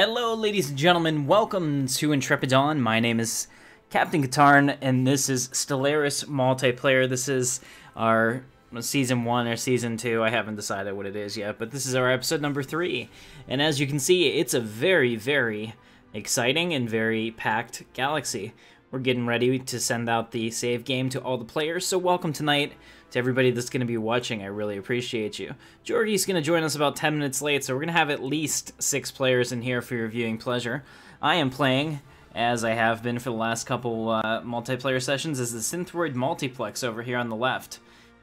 Hello, ladies and gentlemen. Welcome to Intrepid Dawn. My name is Captain Katarn, and this is Stellaris multiplayer. This is our Season 1 or Season 2. I haven't decided what it is yet, but this is our episode number 3. And as you can see, it's a very, very exciting and very packed galaxy. We're getting ready to send out the save game to all the players, so welcome tonight to everybody that's going to be watching. I really appreciate you. Jorgie's going to join us about 10 minutes late, so we're going to have at least 6 players in here for your viewing pleasure. I am playing, as I have been for the last couple multiplayer sessions, as the Synthroid Multiplex over here on the left.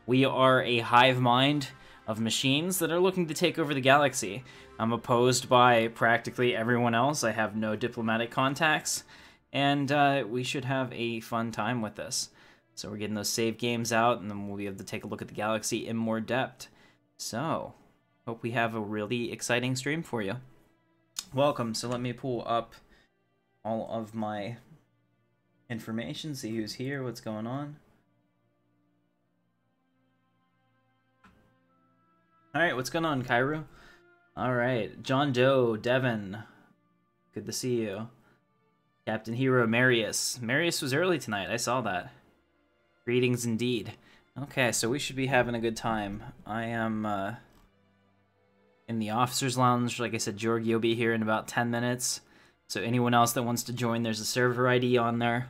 We are a hive mind of machines that are looking to take over the galaxy. I'm opposed by practically everyone else. I have no diplomatic contacts, and we should have a fun time with this. So we're getting those save games out, and then we'll be able to take a look at the galaxy in more depth. So, hope we have a really exciting stream for you. Welcome. So let me pull up all of my information, see who's here, what's going on. Alright, what's going on, Kairu? Alright, John Doe, Devin. Good to see you. Captain Hero, Marius. Marius was early tonight, I saw that. Greetings indeed. Okay, so we should be having a good time. I am in the officer's lounge. Like I said, Jorgie will be here in about 10 minutes. So anyone else that wants to join, there's a server ID on there.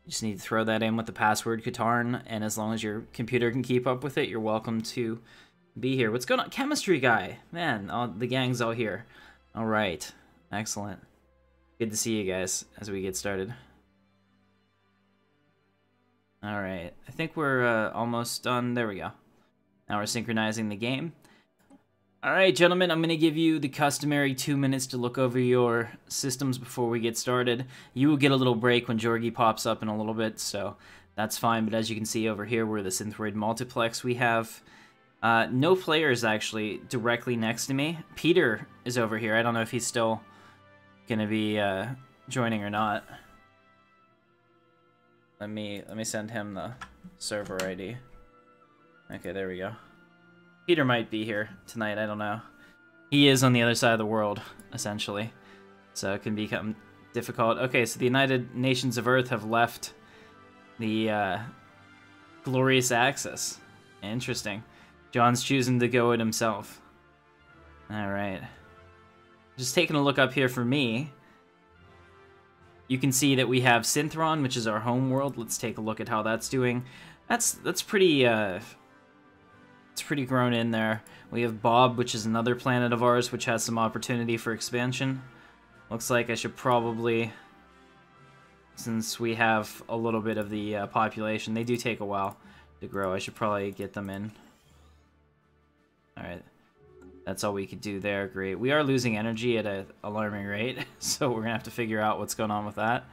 You just need to throw that in with the password Katarn, and as long as your computer can keep up with it, you're welcome to be here. What's going on? Chemistry guy. Man, the gang's all here. All right. Excellent. Good to see you guys as we get started. Alright, I think we're almost done. There we go. Now we're synchronizing the game. Alright, gentlemen, I'm going to give you the customary 2 minutes to look over your systems before we get started. You will get a little break when Jorgie pops up in a little bit, so that's fine. But as you can see over here, we're the Synthroid Multiplex. We have no players, actually, directly next to me. Peter is over here. I don't know if he's still going to be joining or not. Let me send him the server ID. Okay, there we go. Peter might be here tonight, I don't know. He is on the other side of the world, essentially. So it can become difficult. Okay, so the United Nations of Earth have left the glorious Axis. Interesting. John's choosing to go it himself. Alright. Just taking a look up here for me. You can see that we have Synthron, which is our home world. Let's take a look at how that's doing. That's pretty it's pretty grown in there. We have Bob, which is another planet of ours, which has some opportunity for expansion. Looks like I should probably, since we have a little bit of the population, they do take a while to grow. I should probably get them in. All right. That's all we could do there. Great. We are losing energy at an alarming rate, so we're going to have to figure out what's going on with that.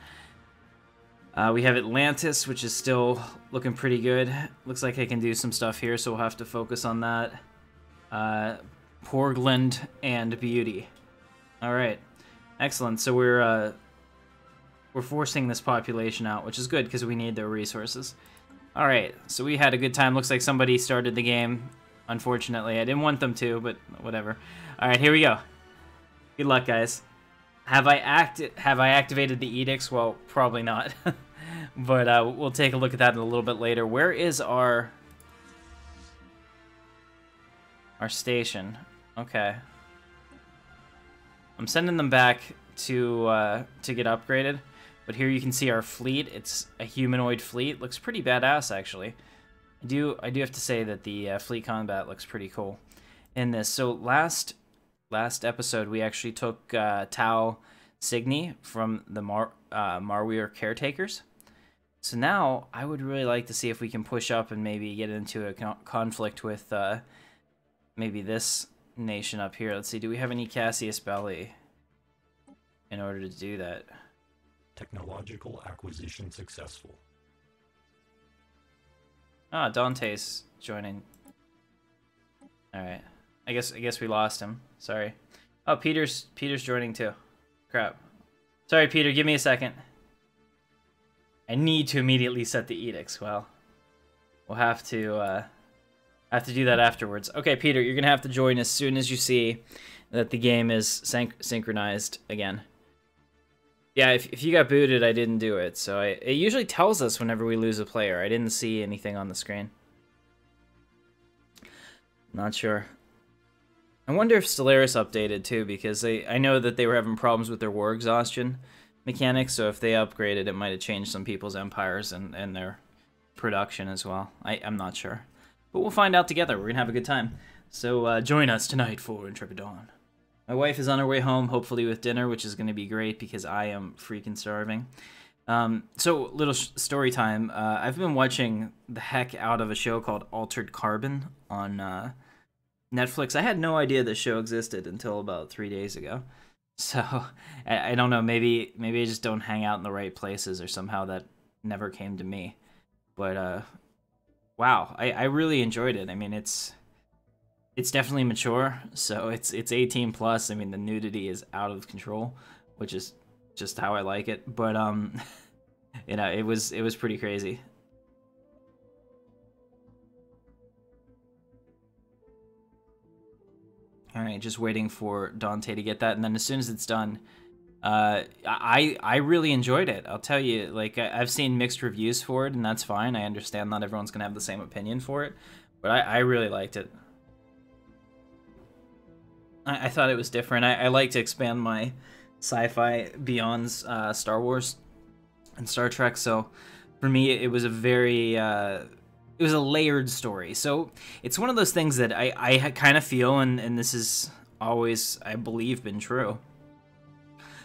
We have Atlantis, which is still looking pretty good. Looks like I can do some stuff here, so we'll have to focus on that. Porgland and Beauty. All right. Excellent. So we're forcing this population out, which is good because we need their resources. All right. So we had a good time. Looks like somebody started the game. Unfortunately, I didn't want them to, but whatever. All right, here we go. Good luck, guys. Have I activated the edicts? Well, probably not. But we'll take a look at that a little bit later. Where is our station? Okay. I'm sending them back to get upgraded. But here you can see our fleet. It's a humanoid fleet. Looks pretty badass, actually. I do have to say that the fleet combat looks pretty cool in this. So last episode we actually took Tau Cygni from the Marweir caretakers. So now I would really like to see if we can push up and maybe get into a conflict with maybe this nation up here. Let's see, do we have any Cassius Belli in order to do that? Technological acquisition successful. Ah, Dante's joining. Alright. I guess we lost him. Sorry. Oh, Peter's joining too. Crap. Sorry, Peter, give me a second. I need to immediately set the edicts. Well, we'll have to do that afterwards. Okay, Peter, you're gonna have to join as soon as you see that the game is synchronized again. Yeah, if you got booted, I didn't do it. So it usually tells us whenever we lose a player. I didn't see anything on the screen. Not sure. I wonder if Stellaris updated too, because I know that they were having problems with their war exhaustion mechanics, so if they upgraded, it might have changed some people's empires and their production as well. I'm not sure. But we'll find out together. We're going to have a good time. So join us tonight for Intrepid Dawn. My wife is on her way home, hopefully with dinner, which is going to be great because I am freaking starving. So, little story time. I've been watching the heck out of a show called Altered Carbon on Netflix. I had no idea this show existed until about 3 days ago. So, I don't know, maybe I just don't hang out in the right places, or somehow that never came to me. But, wow, I really enjoyed it. I mean, it's definitely mature, so it's 18 plus. I mean, the nudity is out of control, which is just how I like it. But you know, it was pretty crazy. All right, just waiting for Dante to get that, and then as soon as it's done, I really enjoyed it. I'll tell you, like, I've seen mixed reviews for it, and that's fine. I understand not everyone's gonna have the same opinion for it, but I really liked it. I thought it was different. I like to expand my sci-fi beyond Star Wars and Star Trek, so for me it was a very it was a layered story. So it's one of those things that I kind of feel, and this is always, I believe, been true.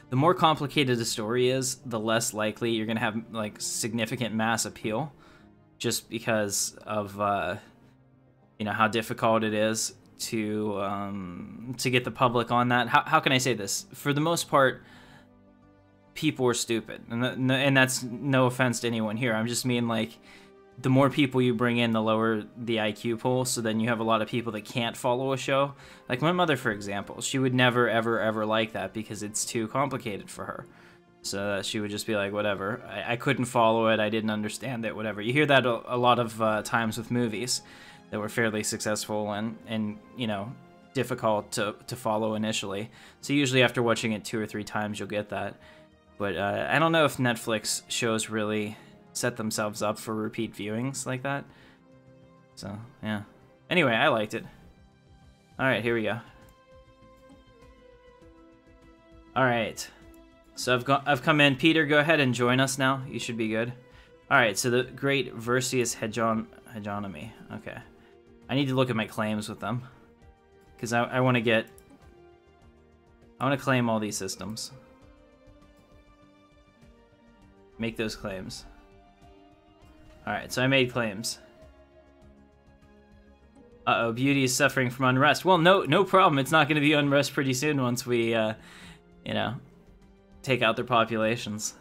The more complicated a story is, the less likely you're gonna have like significant mass appeal, just because of you know, how difficult it is to get the public on that. How can I say this? For the most part, people are stupid, and that's no offense to anyone here. I'm just mean, like, the more people you bring in, the lower the IQ pool. So then you have a lot of people that can't follow a show. Like my mother, for example, she would never ever like that because it's too complicated for her. So she would just be like, whatever. I couldn't follow it. I didn't understand it. Whatever. You hear that a lot of times with movies that were fairly successful and you know, difficult to follow initially. So usually after watching it 2 or 3 times, you'll get that. But I don't know if Netflix shows really set themselves up for repeat viewings like that. So, yeah. Anyway, I liked it. Alright, here we go. Alright. So I've come in. Peter, go ahead and join us now. You should be good. Alright, so the great Versius hegemony. Okay. I need to look at my claims with them, because I want to claim all these systems. Make those claims. Alright, so I made claims. Uh-oh, Beauty is suffering from unrest. Well, no problem. It's not going to be unrest pretty soon once we, you know, take out their populations.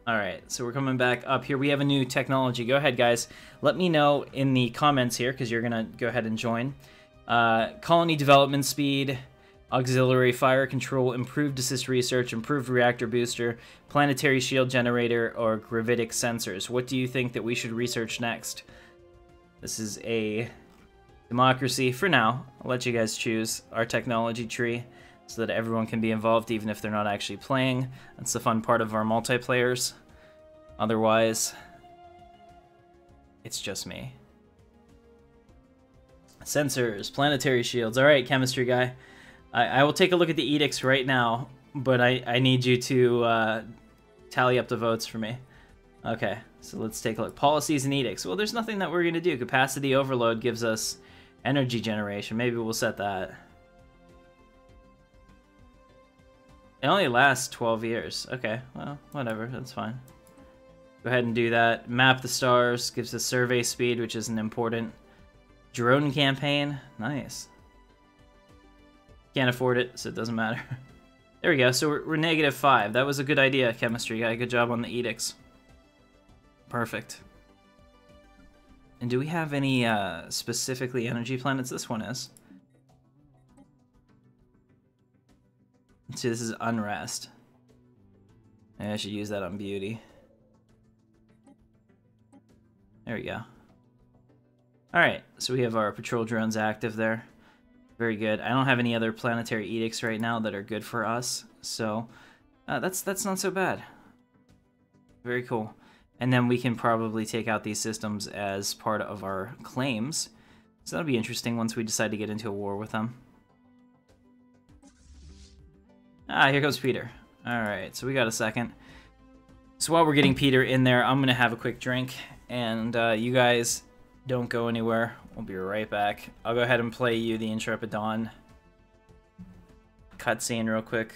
Alright, so we're coming back up here. We have a new technology. Go ahead, guys. Let me know in the comments here, because you're going to go ahead and join. Colony development speed, auxiliary fire control, improved assist research, improved reactor booster, planetary shield generator, or gravitic sensors. What do you think that we should research next? This is a democracy. For now, I'll let you guys choose our technology tree, so that everyone can be involved even if they're not actually playing. That's the fun part of our multiplayers. Otherwise, it's just me. Sensors, planetary shields. Alright, chemistry guy. I will take a look at the edicts right now, but I need you to tally up the votes for me. Okay, so let's take a look. Policies and edicts. Well, there's nothing that we're going to do. Capacity overload gives us energy generation. Maybe we'll set that. It only lasts 12 years. Okay, well, whatever, that's fine. Go ahead and do that. Map the stars, gives us survey speed, which isn't important. Drone campaign, nice. Can't afford it, so it doesn't matter. There we go, so we're -5. That was a good idea, chemistry guy. Good job on the edicts. Perfect. And do we have any specifically energy planets? This one is. Let's see, this is unrest. Maybe I should use that on beauty. There we go. Alright, so we have our patrol drones active there. Very good. I don't have any other planetary edicts right now that are good for us, so that's not so bad. Very cool. And then we can probably take out these systems as part of our claims. So that'll be interesting once we decide to get into a war with them. Ah, here goes Peter. Alright, so we got a second. So while we're getting Peter in there, I'm going to have a quick drink. And you guys don't go anywhere. We'll be right back. I'll go ahead and play you the Intrepid Dawn cutscene real quick.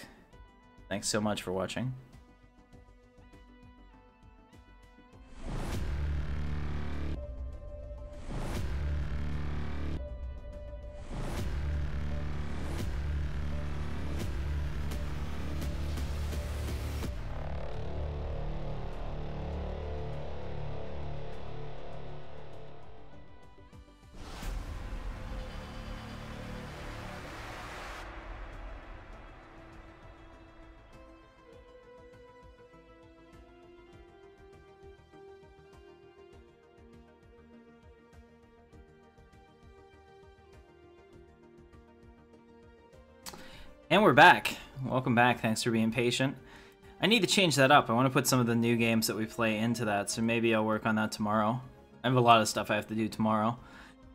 Thanks so much for watching. And we're back. Welcome back. Thanks for being patient. I need to change that up. I want to put some of the new games that we play into that, so maybe I'll work on that tomorrow. I have a lot of stuff I have to do tomorrow.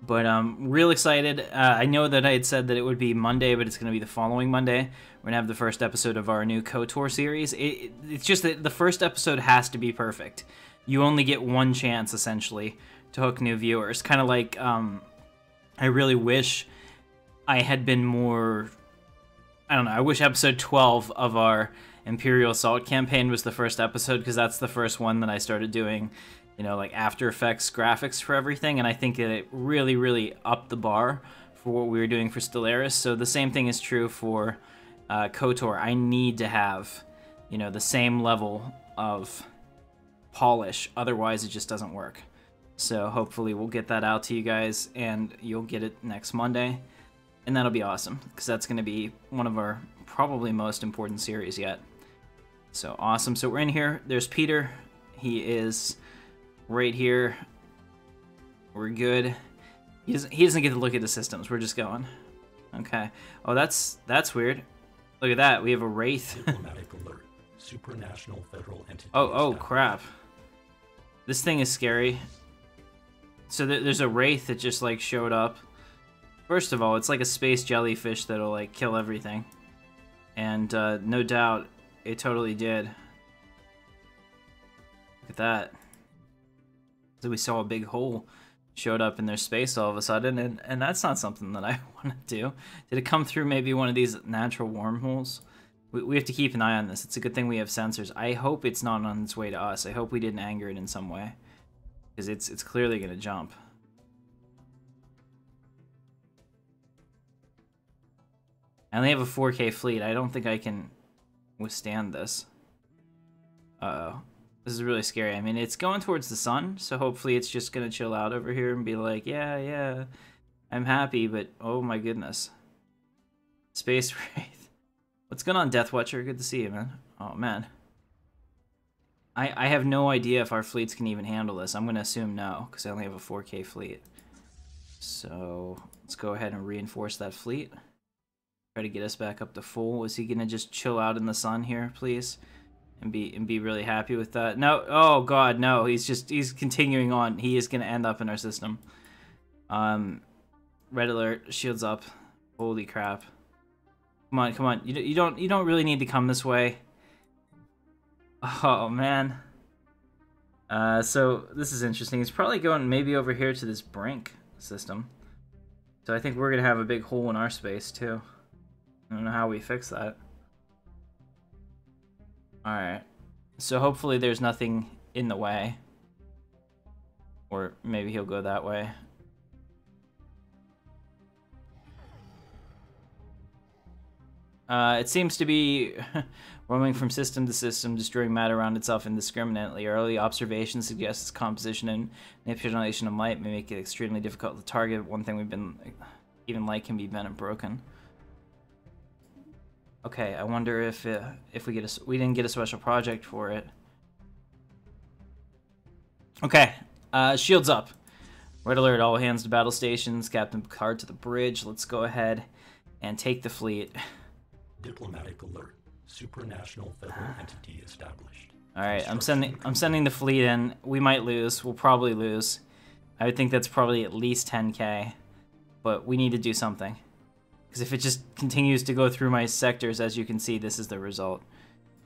But I'm real excited. I know that I had said that it would be Monday, but it's going to be the following Monday. We're going to have the first episode of our new KOTOR series. It's just that the first episode has to be perfect. You only get one chance, essentially, to hook new viewers. Kind of like, I really wish I had been more... I don't know, I wish episode 12 of our Imperial Assault campaign was the first episode, because that's the first one that I started doing, you know, like After Effects graphics for everything, and I think that it really, really upped the bar for what we were doing for Stellaris. So the same thing is true for KOTOR. I need to have, you know, the same level of polish, otherwise it just doesn't work. So hopefully we'll get that out to you guys, and you'll get it next Monday. And that'll be awesome, because that's going to be one of our probably most important series yet. So awesome. So we're in here. There's Peter. He is right here. We're good. He doesn't get to look at the systems. We're just going. Okay. Oh, that's weird. Look at that. We have a Wraith. Diplomatic alert. Supranational federal entity. Oh, crap. This thing is scary. So there's a Wraith that just, like, showed up. First of all, it's like a space jellyfish that'll, like, kill everything. And, no doubt, it totally did. Look at that. So we saw a big hole showed up in their space all of a sudden, and that's not something that I want to do. Did it come through maybe one of these natural wormholes? We have to keep an eye on this. It's a good thing we have sensors. I hope it's not on its way to us. I hope we didn't anger it in some way. Because it's clearly going to jump. I only have a 4K fleet. I don't think I can withstand this. Uh-oh. This is really scary. I mean, it's going towards the sun, so hopefully it's just going to chill out over here and be like, yeah, I'm happy, but oh my goodness. Space Wraith. What's going on, Death Watcher? Good to see you, man. Oh, man. I have no idea if our fleets can even handle this. I'm going to assume no, because I only have a 4K fleet. So, let's go ahead and reinforce that fleet. Try to get us back up to full. Is he gonna just chill out in the sun here, please, and be really happy with that? No, oh god, no. He's continuing on. He is gonna end up in our system. Red alert. Shields up. Holy crap! Come on, come on. You don't really need to come this way. Oh man. So this is interesting. He's probably going maybe over here to this brink system. So I think we're gonna have a big hole in our space too. I don't know how we fix that. Alright. So hopefully there's nothing in the way. Or maybe he'll go that way. It seems to be roaming from system to system, destroying matter around itself indiscriminately. Early observations suggest its composition and manipulation of light may make it extremely difficult to target. One thing we've been... Even light can be bent and broken. Okay, I wonder if we get we didn't get a special project for it. Okay, shields up. Red alert, all hands to battle stations. Captain Katarn to the bridge. Let's go ahead and take the fleet. Diplomatic alert. Supranational federal entity established. Alright, I'm sending the fleet in. We might lose. We'll probably lose. I would think that's probably at least 10k. But we need to do something. Because if it just continues to go through my sectors, as you can see, this is the result.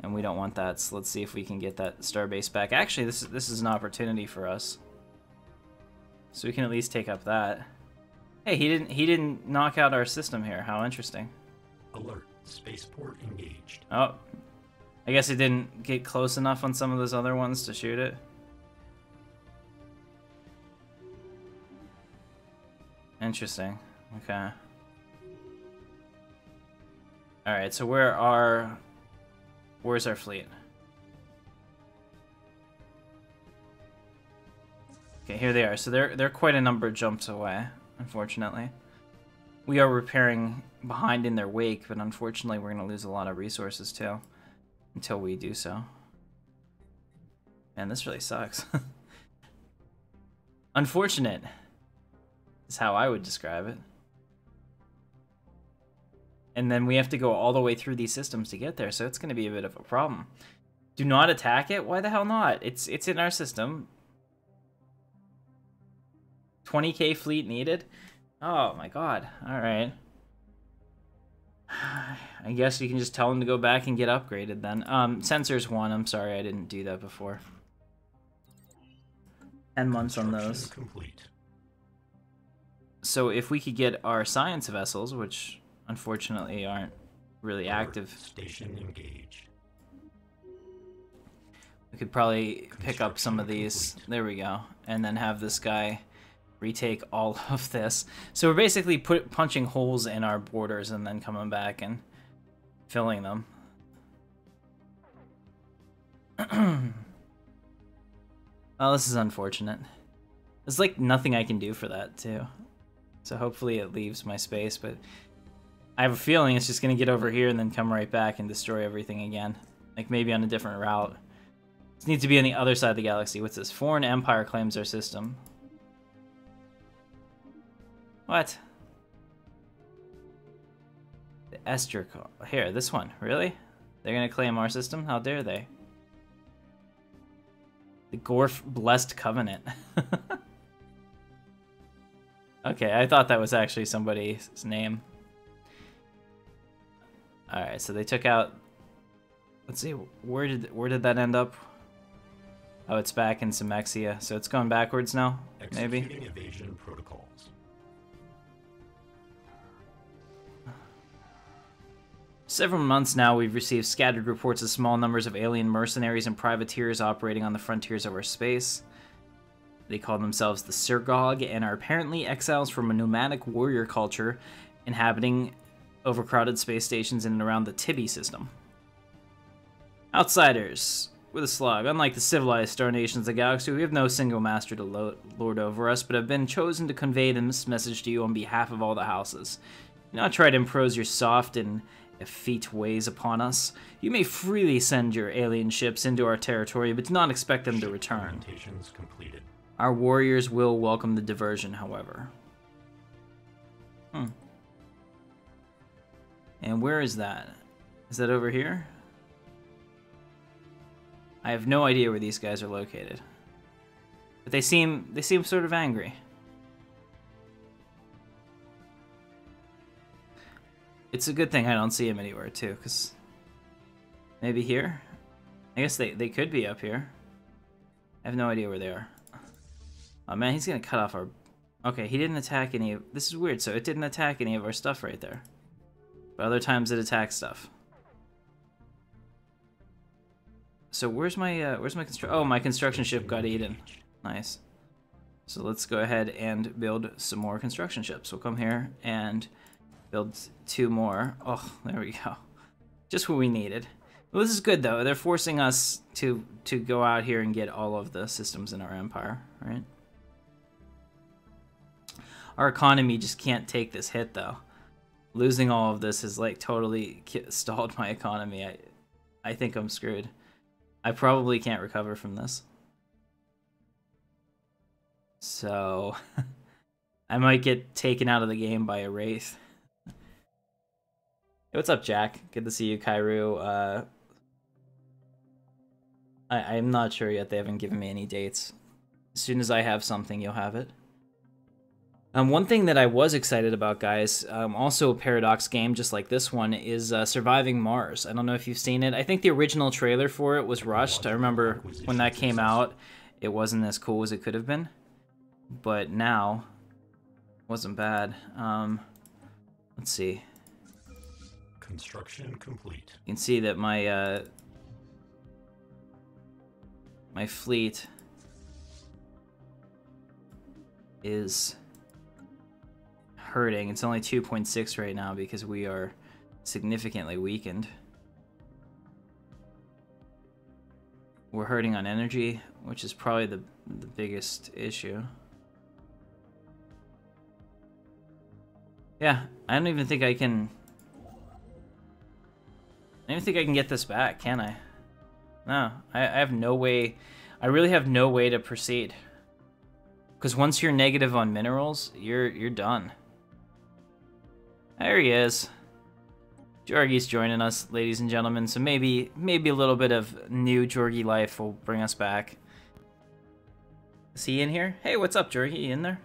And we don't want that, so let's see if we can get that starbase back. Actually, this is an opportunity for us. So we can at least take up that. Hey, he didn't knock out our system here. How interesting. Alert. Spaceport engaged. Oh. I guess it didn't get close enough on some of those other ones to shoot it. Interesting. Okay. Alright, so where's our fleet? Okay, here they are. So they're quite a number of jumps away, unfortunately. We are repairing behind in their wake, but unfortunately we're going to lose a lot of resources too until we do so. Man, this really sucks. Unfortunate is how I would describe it. And then we have to go all the way through these systems to get there, so it's going to be a bit of a problem. Do not attack it? Why the hell not? It's in our system. 20k fleet needed? Oh my god. Alright. I guess we can just tell them to go back and get upgraded then. Sensors 1, I'm sorry I didn't do that before. 10 months on those. Complete. So if we could get our science vessels, which unfortunately aren't really active. Station engaged. We could probably pick up some of these. There we go. And then have this guy retake all of this. So we're basically punching holes in our borders and then coming back and filling them. Oh, this is unfortunate. There's like nothing I can do for that too. So hopefully it leaves my space, but I have a feeling it's just gonna get over here and then come right back and destroy everything again. Like maybe on a different route. This needs to be on the other side of the galaxy. What's this? Foreign empire claims our system. What? The Esther... Here, this one. Really? They're gonna claim our system? How dare they? The Gorf Blessed Covenant. Okay, I thought that was actually somebody's name. Alright, so they took out... Let's see, where did that end up? Oh, it's back in Semexia, so it's going backwards now, maybe? Executing evasion protocols. Several months now, we've received scattered reports of small numbers of alien mercenaries and privateers operating on the frontiers of our space. They call themselves the Sirgog and are apparently exiles from a nomadic warrior culture inhabiting overcrowded space stations in and around the Tibby system. Outsiders with a slug. Unlike the civilized star nations of the galaxy, we have no single master to lord over us, but have been chosen to convey this message to you on behalf of all the houses. Do not try to impose your soft and effete ways upon us. You may freely send your alien ships into our territory, but do not expect them to return. Completed. Our warriors will welcome the diversion, however. And where is that? Is that over here? I have no idea where these guys are located. But they seem sort of angry. It's a good thing I don't see them anywhere too, because maybe here? I guess they could be up here. I have no idea where they are. Oh man, he's gonna cut off our... Okay, he didn't attack any of... This is weird, so it didn't attack any of our stuff right there. But other times it attacks stuff. So where's my construction... Oh, my construction ship got eaten. Nice. So let's go ahead and build some more construction ships. We'll come here and build 2 more. Oh, there we go. Just what we needed. Well, this is good though. They're forcing us to go out here and get all of the systems in our empire, right? Our economy just can't take this hit though. Losing all of this has like totally stalled my economy. I think I'm screwed. I probably can't recover from this. So I might get taken out of the game by a wraith. Hey, what's up, Jack? Good to see you, Kairu. I'm not sure yet. They haven't given me any dates. As soon as I have something, you'll have it. One thing that I was excited about, guys, also a Paradox game just like this one, is Surviving Mars. I don't know if you've seen it. I think the original trailer for it was rushed. I remember when that came out, it wasn't as cool as it could have been. But now, it wasn't bad. Let's see. Construction complete. You can see that my my fleet is hurting. It's only 2.6 right now because we are significantly weakened. We're hurting on energy, which is probably the biggest issue. Yeah, I don't even think I can... I don't even think I can get this back, can I? No, I have no way... I really have no way to proceed. Because once you're negative on minerals, you're done. There he is. Jorgie's joining us, ladies and gentlemen, so maybe a little bit of new Jorgie life will bring us back. Is he in here? Hey, what's up, Jorgie? You in there?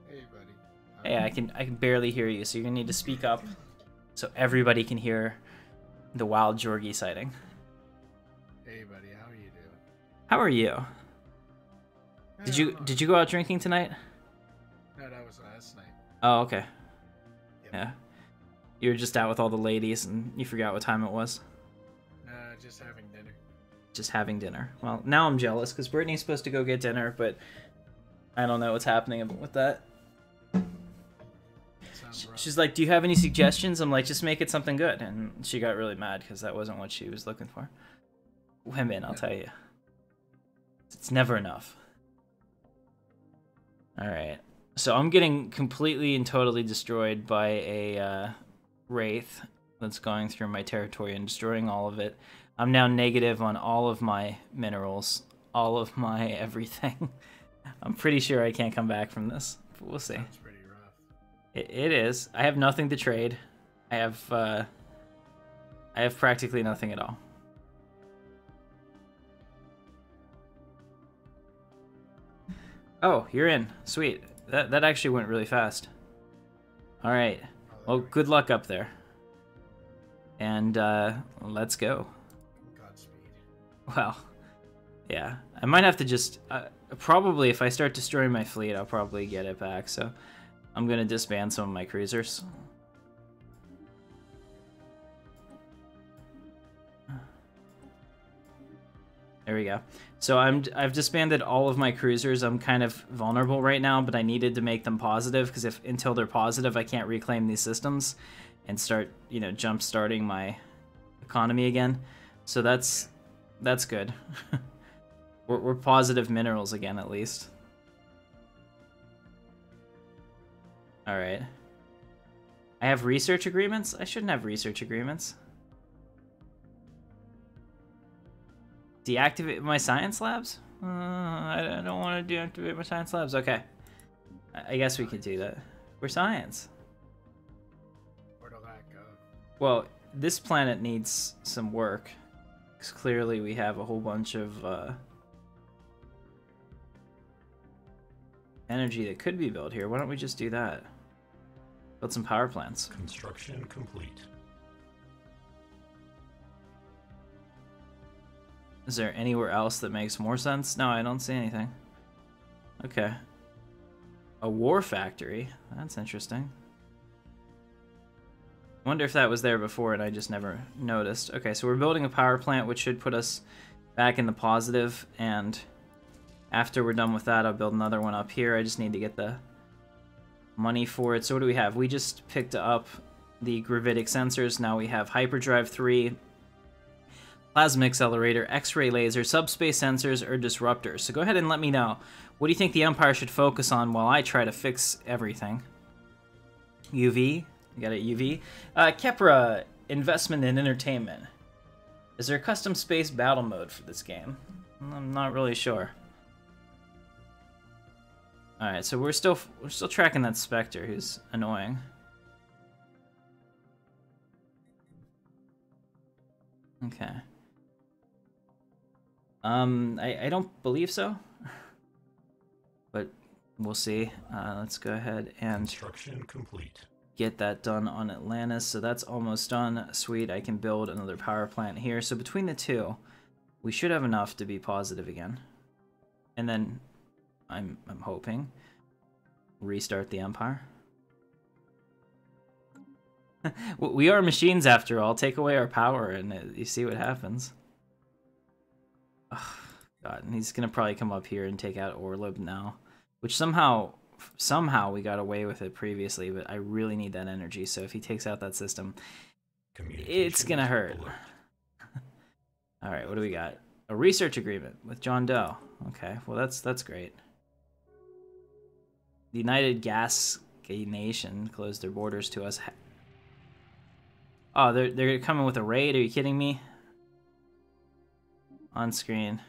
Hey, buddy. Hey, I can barely hear you, so you're gonna need to speak up so everybody can hear the wild Jorgie sighting. Hey, buddy. How are you doing? How are you? Did you go out drinking tonight? No, that was last night. Oh, okay. Yep. Yeah. You were just out with all the ladies and you forgot what time it was? Just having dinner. Just having dinner. Well, now I'm jealous because Brittany's supposed to go get dinner, but I don't know what's happening with that. Sounds rough. She's like, do you have any suggestions? I'm like, just make it something good. And she got really mad because that wasn't what she was looking for. Women, I'll tell you. It's never enough. Alright. So I'm getting completely and totally destroyed by a wraith that's going through my territory and destroying all of it. I'm now negative on all of my minerals, all of my everything. I'm pretty sure I can't come back from this, but we'll see. Sounds pretty rough. It is. I have nothing to trade. I have practically nothing at all. Oh, you're in. Sweet. That actually went really fast. All right. Well, good luck up there. And let's go. Godspeed. Well, yeah. I might have to just... probably, if I start destroying my fleet, I'll probably get it back. So I'm going to disband some of my cruisers. There we go. So I've disbanded all of my cruisers. I'm kind of vulnerable right now, but I needed to make them positive because until they're positive, I can't reclaim these systems and start, jump starting my economy again. So that's good. we're positive minerals again, at least. All right. I have research agreements. I shouldn't have research agreements. Deactivate my science labs? I don't want to deactivate my science labs. Okay. I guess we could do that. We're science. Where'd all that go? Well, this planet needs some work. Because clearly we have a whole bunch of energy that could be built here. Why don't we just do that? Build some power plants. Construction complete. Is there anywhere else that makes more sense? No, I don't see anything. Okay. A war factory? That's interesting. Wonder if that was there before and I just never noticed. Okay, so we're building a power plant which should put us back in the positive, and after we're done with that, I'll build another one up here. I just need to get the money for it. So what do we have? We just picked up the gravitic sensors. Now we have hyperdrive 3, plasma accelerator, X-ray laser, subspace sensors, or disruptors. So go ahead and let me know. What do you think the Empire should focus on while I try to fix everything? UV? You got it, UV. Kepra, investment in entertainment. Is there a custom space battle mode for this game? I'm not really sure. All right, so we're still tracking that Spectre, who's annoying. Okay. I don't believe so, but we'll see. Let's go ahead and Construction complete. get that done on Atlantis. So that's almost done. Sweet, I can build another power plant here. So between the two, we should have enough to be positive again. And then I'm hoping restart the Empire. We are machines after all. Take away our power and you see what happens. Oh, God, and he's gonna probably come up here and take out Orlib now, which somehow we got away with it previously, but I really need that energy. So if he takes out that system, it's gonna hurt. All right, what do we got? A research agreement with John Doe. Okay, well that's great. The United Gas Nation closed their borders to us. Oh, they're coming with a raid. Are you kidding me? On screen.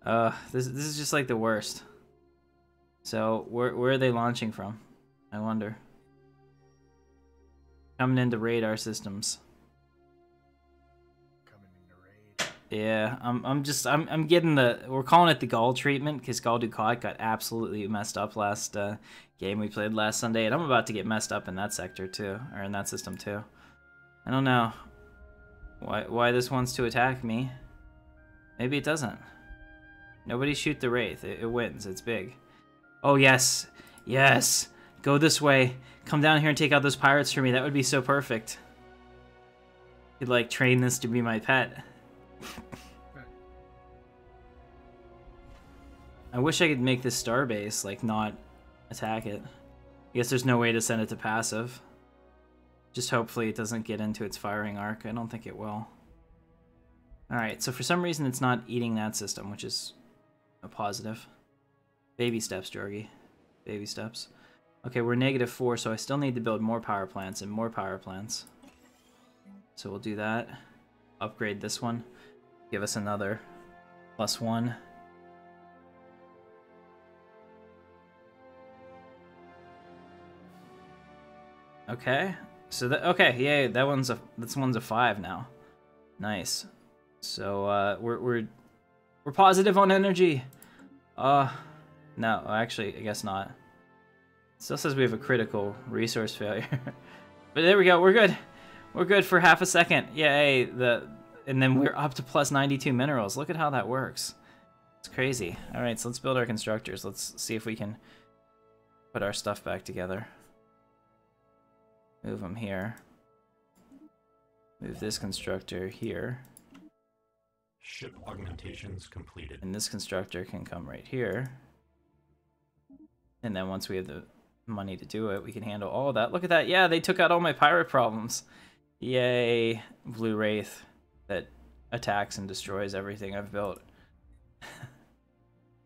This is just like the worst. So where are they launching from? I wonder. Coming in to raid our systems. Coming into raid. Yeah, I'm getting we're calling it the Gaul treatment because Gul Dukat got absolutely messed up last game we played last Sunday, and I'm about to get messed up in that sector too, or in that system too. I don't know why this wants to attack me. Maybe it doesn't. Nobody shoot the Wraith. It wins. It's big. Oh yes, yes. Go this way. Come down here and take out those pirates for me. That would be so perfect. You'd like train this to be my pet. I wish I could make this starbase like not attack it. I guess there's no way to send it to passive. Just hopefully it doesn't get into its firing arc. I don't think it will. Alright, so for some reason it's not eating that system, which is a positive. Baby steps, Jorgi. Baby steps. Okay, we're -4, so I still need to build more power plants and more power plants. So we'll do that. Upgrade this one. Give us another +1. Okay. So okay, yay, this one's a 5 now. Nice. So we're positive on energy. No, actually, I guess not. It still says we have a critical resource failure. But there we go. We're good. We're good for half a second. Yay! And then we're up to +92 minerals. Look at how that works. It's crazy. All right, so let's build our constructors. Let's see if we can put our stuff back together. Move them here. Move this constructor here. Ship augmentations completed. And this constructor can come right here. And then once we have the money to do it, we can handle all of that. Look at that. Yeah, they took out all my pirate problems. Yay. Blue Wraith that attacks and destroys everything I've built.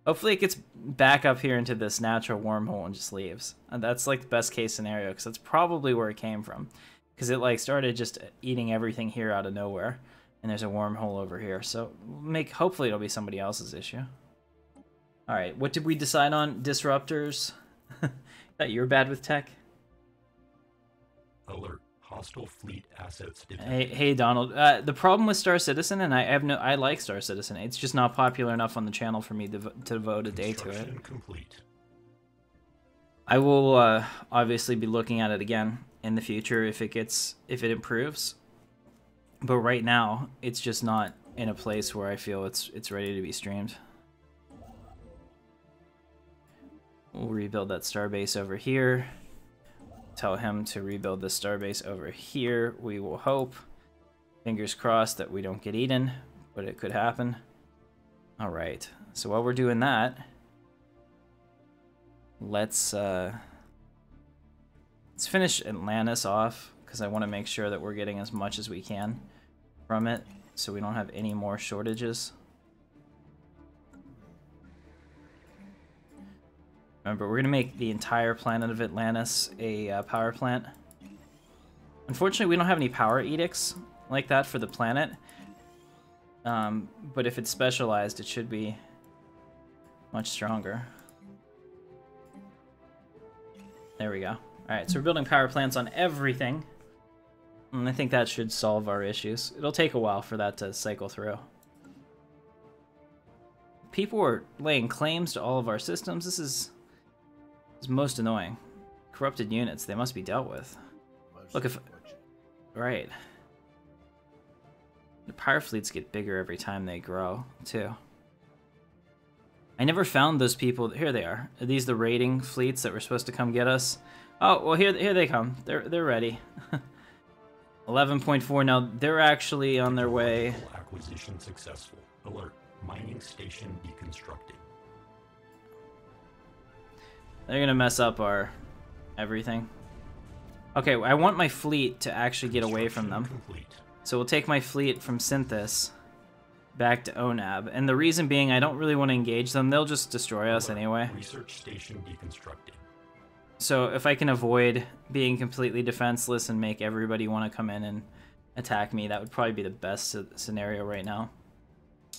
Hopefully it gets back up here into this natural wormhole and just leaves. And that's like the best case scenario, because that's probably where it came from. Because it like started just eating everything here out of nowhere. And there's a wormhole over here. So hopefully it'll be somebody else's issue. Alright, what did we decide on? Disruptors? That you're bad with tech? Alert. Hostile fleet assets detected. Hey Donald. The problem with Star Citizen, and I like Star Citizen, it's just not popular enough on the channel for me to devote a day to it. Complete. I will obviously be looking at it again in the future if it improves. But right now, it's just not in a place where I feel it's ready to be streamed. We'll rebuild that starbase over here. Tell him to rebuild the starbase over here. We will hope. Fingers crossed that we don't get eaten, but it could happen. All right. So while we're doing that, let's finish Atlantis off, because I want to make sure that we're getting as much as we can from it, so we don't have any more shortages. Remember, we're going to make the entire planet of Atlantis a power plant. Unfortunately, we don't have any power edicts like that for the planet. But if it's specialized, it should be much stronger. There we go. Alright, so we're building power plants on everything. And I think that should solve our issues. It'll take a while for that to cycle through. People are laying claims to all of our systems. This is most annoying. Corrupted units, they must be dealt with. Look, if... Right. The power fleets get bigger every time they grow, too. I never found those people... Here they are. Are these the raiding fleets that were supposed to come get us? Oh, well, here they come. They're ready. 11.4. Now, they're actually on their way. Acquisition successful. Alert. Mining station deconstructed. They're gonna mess up our everything. Okay, I want my fleet to actually get away from them. Complete. So we'll take my fleet from Synthis back to Onab. And the reason being, I don't really want to engage them. They'll just destroy us anyway. Research station deconstructed. So if I can avoid being completely defenseless and make everybody want to come in and attack me, that would probably be the best scenario right now.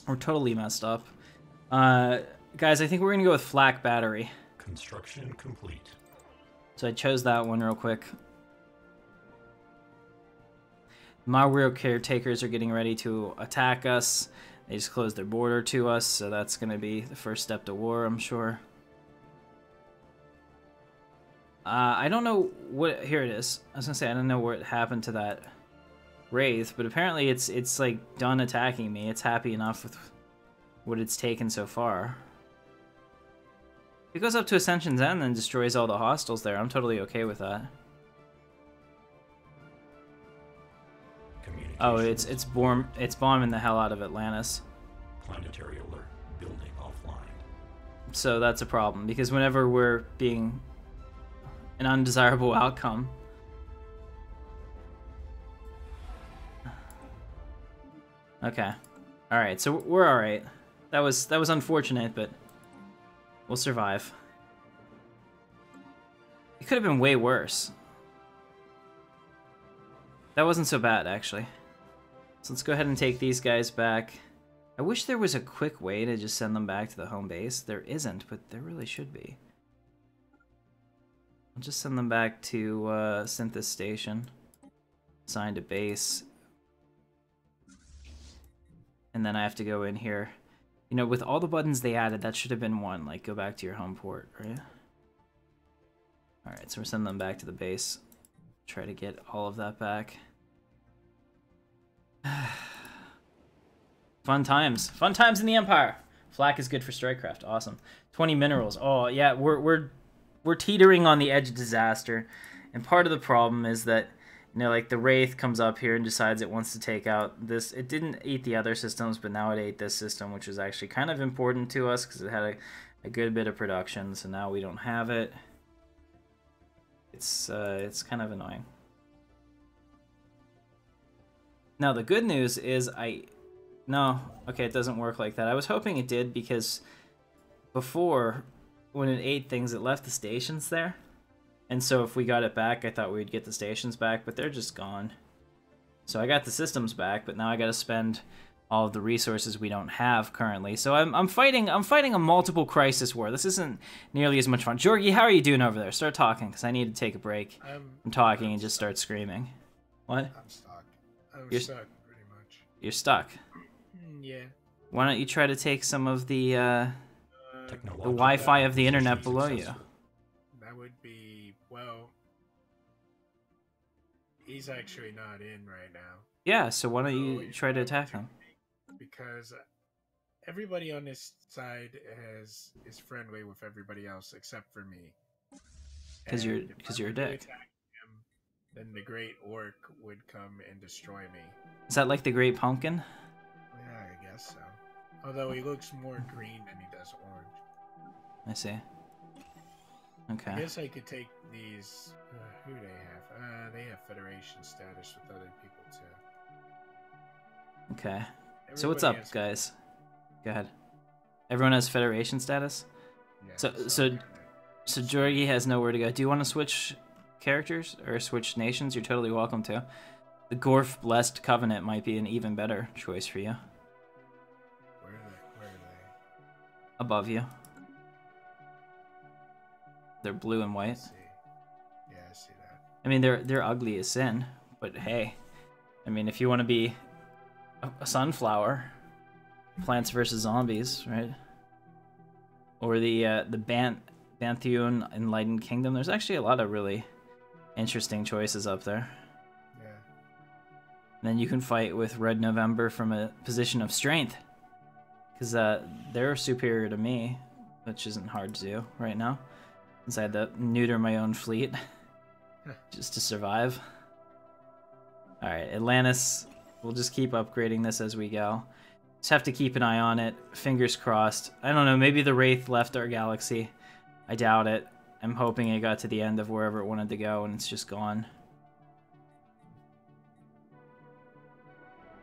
We're totally messed up. Guys, I think we're going to go with flak battery. Construction complete. So I chose that one real quick. Mario caretakers are getting ready to attack us. They just closed their border to us, so that's going to be the first step to war, I'm sure. I don't know what... Here it is. I was going to say, I don't know what happened to that Wraith, but apparently it's like done attacking me. It's happy enough with what it's taken so far. If it goes up to Ascension's End and destroys all the hostiles there, I'm totally okay with that. Oh, it's bombing the hell out of Atlantis. Planetary alert. Building offline. So that's a problem, because whenever we're being an undesirable outcome... Okay. Alright, so we're alright. That was unfortunate, but we'll survive. It could have been way worse. That wasn't so bad, actually. So let's go ahead and take these guys back. I wish there was a quick way to just send them back to the home base. There isn't, but there really should be. I'll just send them back to Synthis Station. Assign to base. And then I have to go in here. You know, with all the buttons they added, that should have been one. Like, go back to your home port, right? Alright, so we're sending them back to the base. Try to get all of that back. Fun times. Fun times in the Empire! Flak is good for Strikecraft. Awesome. 20 minerals. Oh, yeah, we're teetering on the edge of disaster. And part of the problem is that, you know, like the Wraith comes up here and decides it wants to take out this. It didn't eat the other systems, but now it ate this system, which was actually kind of important to us because it had a good bit of production. So now we don't have it. It's kind of annoying. Now the good news is no, okay, it doesn't work like that. I was hoping it did because before, when it ate things, it left the stations there. And so if we got it back, I thought we'd get the stations back, but they're just gone. So I got the systems back, but now I got to spend all of the resources we don't have currently. So I'm fighting a multiple crisis war. This isn't nearly as much fun. Jorgie, how are you doing over there? Start talking, because I need to take a break from talking and just start screaming. What? I'm stuck. You're stuck, pretty much. You're stuck. Yeah. Why don't you try to take some of the Wi-Fi of the internet below you? That would be, well, he's actually not in right now. Yeah, so why don't you try to attack him? Because everybody on this side is friendly with everybody else except for me. Because you're a dick. Then the Great Orc would come and destroy me. Is that like the Great Pumpkin? Yeah, I guess so. Although he looks more green than he does orange. I see. Okay. I guess I could take these... who do they have? They have Federation status with other people too. Okay. So what's up, guys? Go ahead. Everyone has Federation status? Yeah, so Jorgie has nowhere to go. Do you want to switch characters or switch nations? You're totally welcome to. The Gorf Blessed Covenant might be an even better choice for you. Where are they? Above you. They're blue and I white. see. Yeah, I see that. I mean, they're ugly as sin, but hey, I mean, if you want to be a sunflower, Plants vs Zombies, right? Or the Bantheon Enlightened Kingdom. There's actually a lot of really interesting choices up there. Yeah. And then you can fight with Red November from a position of strength, because they're superior to me, which isn't hard to do right now, since I had to neuter my own fleet just to survive. All right, Atlantis. We'll just keep upgrading this as we go. Just have to keep an eye on it. Fingers crossed. I don't know, maybe the Wraith left our galaxy. I doubt it. I'm hoping it got to the end of wherever it wanted to go and it's just gone.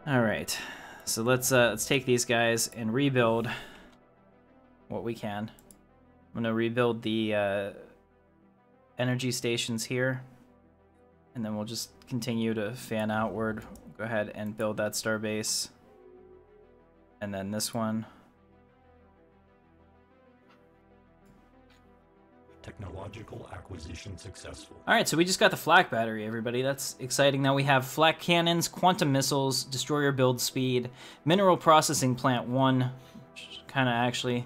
Alright. So let's take these guys and rebuild what we can. I'm gonna rebuild the energy stations here. And then we'll just continue to fan outward. Go ahead and build that starbase. And then this one. Technological acquisition successful. Alright, so we just got the flak battery, everybody. That's exciting. Now we have flak cannons, quantum missiles, destroyer build speed, mineral processing plant 1, which kind of actually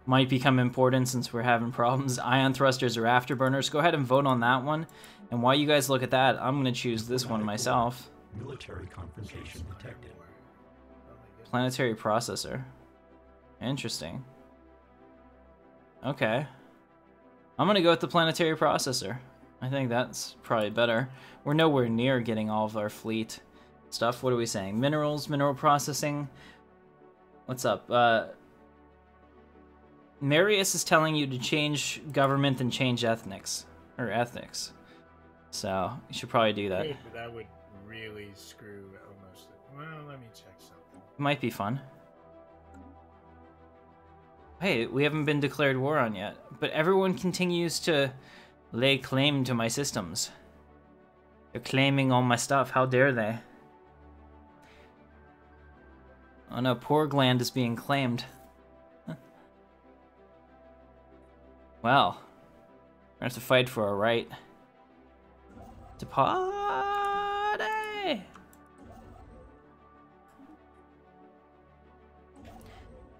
might become important since we're having problems. Ion thrusters or afterburners. Go ahead and vote on that one. And while you guys look at that, I'm going to choose this one myself. Military confrontation detected. Planetary processor. Interesting. Okay. I'm gonna go with the planetary processor. I think that's probably better. We're nowhere near getting all of our fleet stuff. What are we saying? Minerals, mineral processing. What's up? Marius is telling you to change government and change ethnics. Or ethnics. So, you should probably do that. But that would really screw almost. Well, let me check something. Might be fun. Hey, we haven't been declared war on yet, but everyone continues to lay claim to my systems. They're claiming all my stuff. How dare they? Oh no, Porgland is being claimed. Well, we're gonna have to fight for our right to party.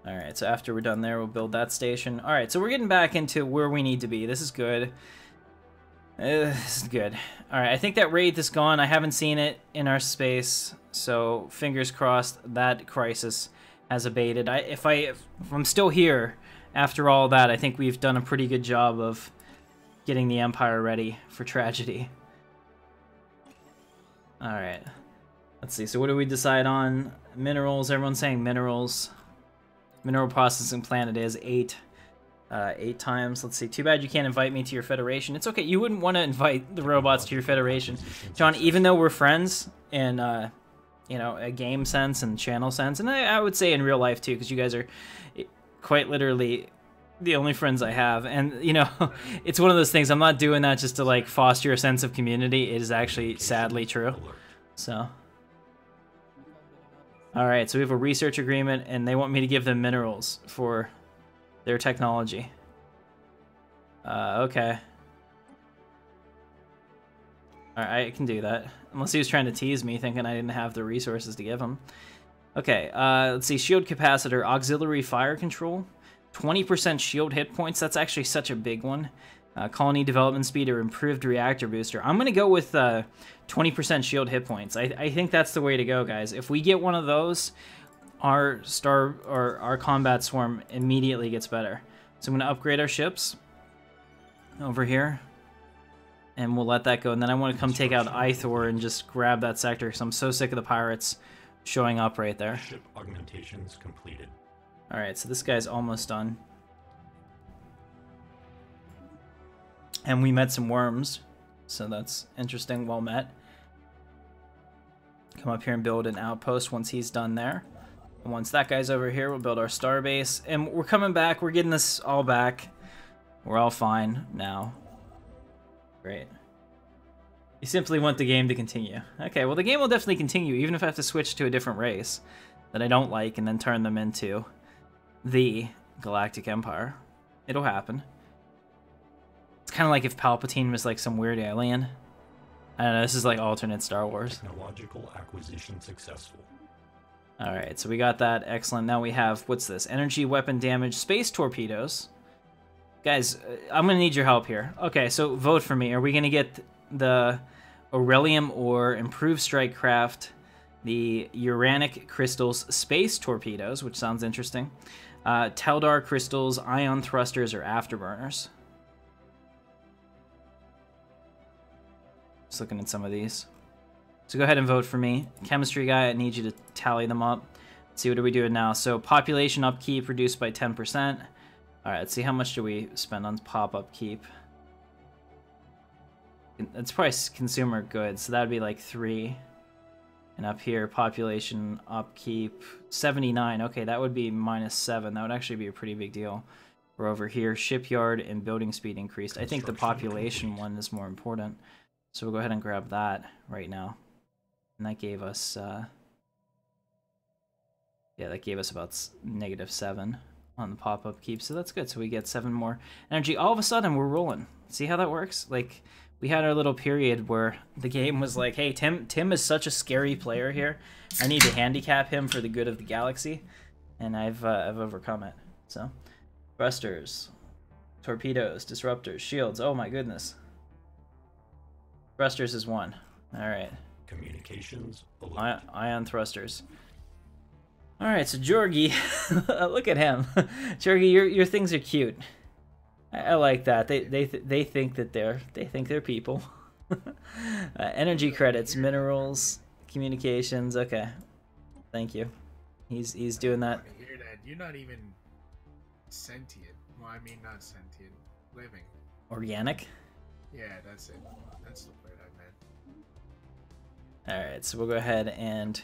Alright, so after we're done there, we'll build that station. Alright, so we're getting back into where we need to be. This is good. This is good. Alright, I think that Wraith is gone. I haven't seen it in our space, so fingers crossed that crisis has abated. If I'm still here after all that, I think we've done a pretty good job of getting the Empire ready for tragedy. Alright, let's see. So what do we decide on? Minerals, everyone's saying minerals. Mineral processing plant it is 8 times. Let's see. Too bad you can't invite me to your federation. It's okay. You wouldn't want to invite the robots to your federation, John. Even though we're friends in you know, a game sense and channel sense, and I would say in real life too, because you guys are quite literally the only friends I have. And you know, it's one of those things. I'm not doing that just to like foster a sense of community. It is actually sadly true. So. Alright, so we have a research agreement, and they want me to give them minerals for their technology. Okay. Alright, I can do that. Unless he was trying to tease me, thinking I didn't have the resources to give him. Okay, let's see. Shield capacitor, auxiliary fire control, 20% shield hit points. That's actually such a big one. Colony development speed or improved reactor booster. I'm going to go with 20% shield hit points. I think that's the way to go, guys. If we get one of those, our combat swarm immediately gets better. So I'm going to upgrade our ships over here, and we'll let that go. And then I want to come take out Ithor and just grab that sector, because I'm so sick of the pirates showing up right there. Ship augmentations completed. All right, so this guy's almost done. And we met some worms, so that's interesting, well met. Come up here and build an outpost once he's done there. And once that guy's over here, we'll build our starbase. And we're coming back, we're getting this all back. We're all fine now. Great. You simply want the game to continue. Okay, well the game will definitely continue, even if I have to switch to a different race that I don't like and then turn them into the Galactic Empire. It'll happen. kind of like if Palpatine was like some weird alien. I don't know, this is like alternate Star Wars. Technological acquisition successful. Alright, so we got that. Excellent. Now we have, what's this? Energy, weapon damage, space torpedoes. Guys, I'm going to need your help here. Okay, so vote for me. Are we going to get the Aurelium or Improved Strike Craft, the Uranic Crystals Space Torpedoes, which sounds interesting, Teldar Crystals, Ion Thrusters, or Afterburners? Just looking at some of these. So go ahead and vote for me. Chemistry guy, I need you to tally them up. Let's see, what are we doing now? So population upkeep reduced by 10%. All right, let's see, how much do we spend on pop upkeep? That's probably consumer goods, so that would be like 3. And up here, population upkeep, 79. Okay, that would be -7. That would actually be a pretty big deal. We're over here, shipyard and building speed increased. I think the population one is more important. So we'll go ahead and grab that right now. And that gave us, yeah, that gave us about -7 on the pop-up keep, so that's good. So we get 7 more energy. All of a sudden, we're rolling. See how that works? Like, we had our little period where the game was like, hey, Tim is such a scary player here. I need to handicap him for the good of the galaxy, and I've overcome it. So, thrusters, torpedoes, disruptors, shields. Oh my goodness. Thrusters is 1. All right. Communications. Ion thrusters. All right, so Jorgi, look at him. Jorgi, your things are cute. I like that. They think that they're people. Energy credits, minerals, communications. Okay, thank you. He's doing that. I hear that. You're not even sentient. Well, I mean not sentient, living. Organic. Yeah, that's it. That's the word I meant. All right, so we'll go ahead and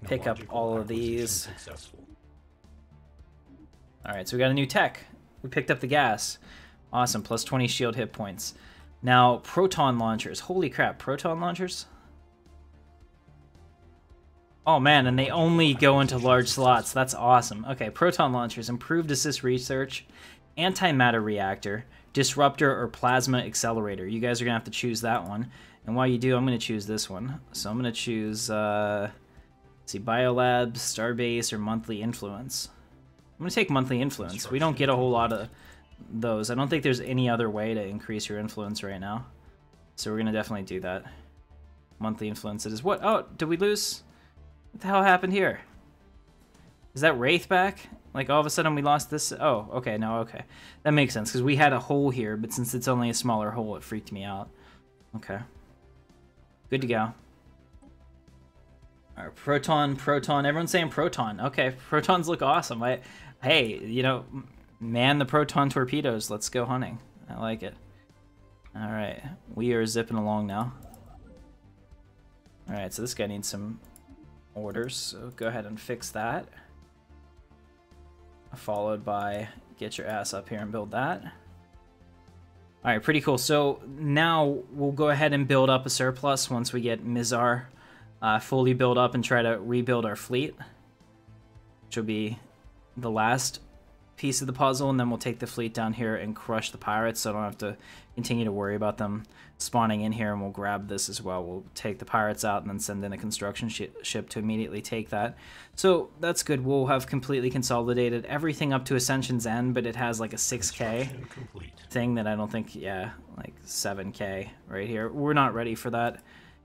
pick up all of these. Successful. All right, so we got a new tech. We picked up the gas. Awesome, plus 20 shield hit points. Now, proton launchers. Holy crap, proton launchers? Oh man, and they only go into large slots. That's awesome. Okay, proton launchers. Improved assist research, antimatter reactor, disruptor, or plasma accelerator. You guys are going to have to choose that one. And while you do, I'm going to choose this one. So I'm going to choose, let's see, Biolab, Starbase, or Monthly Influence. I'm going to take Monthly Influence. We don't get a whole lot of those. I don't think there's any other way to increase your influence right now. So we're going to definitely do that. Monthly Influence it is. What? Oh, did we lose? What the hell happened here? Is that Wraith back? Like, all of a sudden we lost this? Oh, okay, no, okay. That makes sense, because we had a hole here, but since it's only a smaller hole, it freaked me out. Okay. Good to go. All right, proton. Everyone's saying proton. Okay, protons look awesome. Hey, you know, man the proton torpedoes. Let's go hunting. I like it. All right, we are zipping along now. All right, so this guy needs some orders, so go ahead and fix that. Followed by get your ass up here and build that. All right, pretty cool. So now we'll go ahead and build up a surplus once we get Mizar fully built up and try to rebuild our fleet, which will be the last piece of the puzzle, and then we'll take the fleet down here and crush the pirates, so I don't have to continue to worry about them spawning in here, and we'll grab this as well. We'll take the pirates out and then send in a construction ship to immediately take that. So that's good. We'll have completely consolidated everything up to Ascension's End, but it has like a 6K thing that I don't think, yeah, like 7K right here. We're not ready for that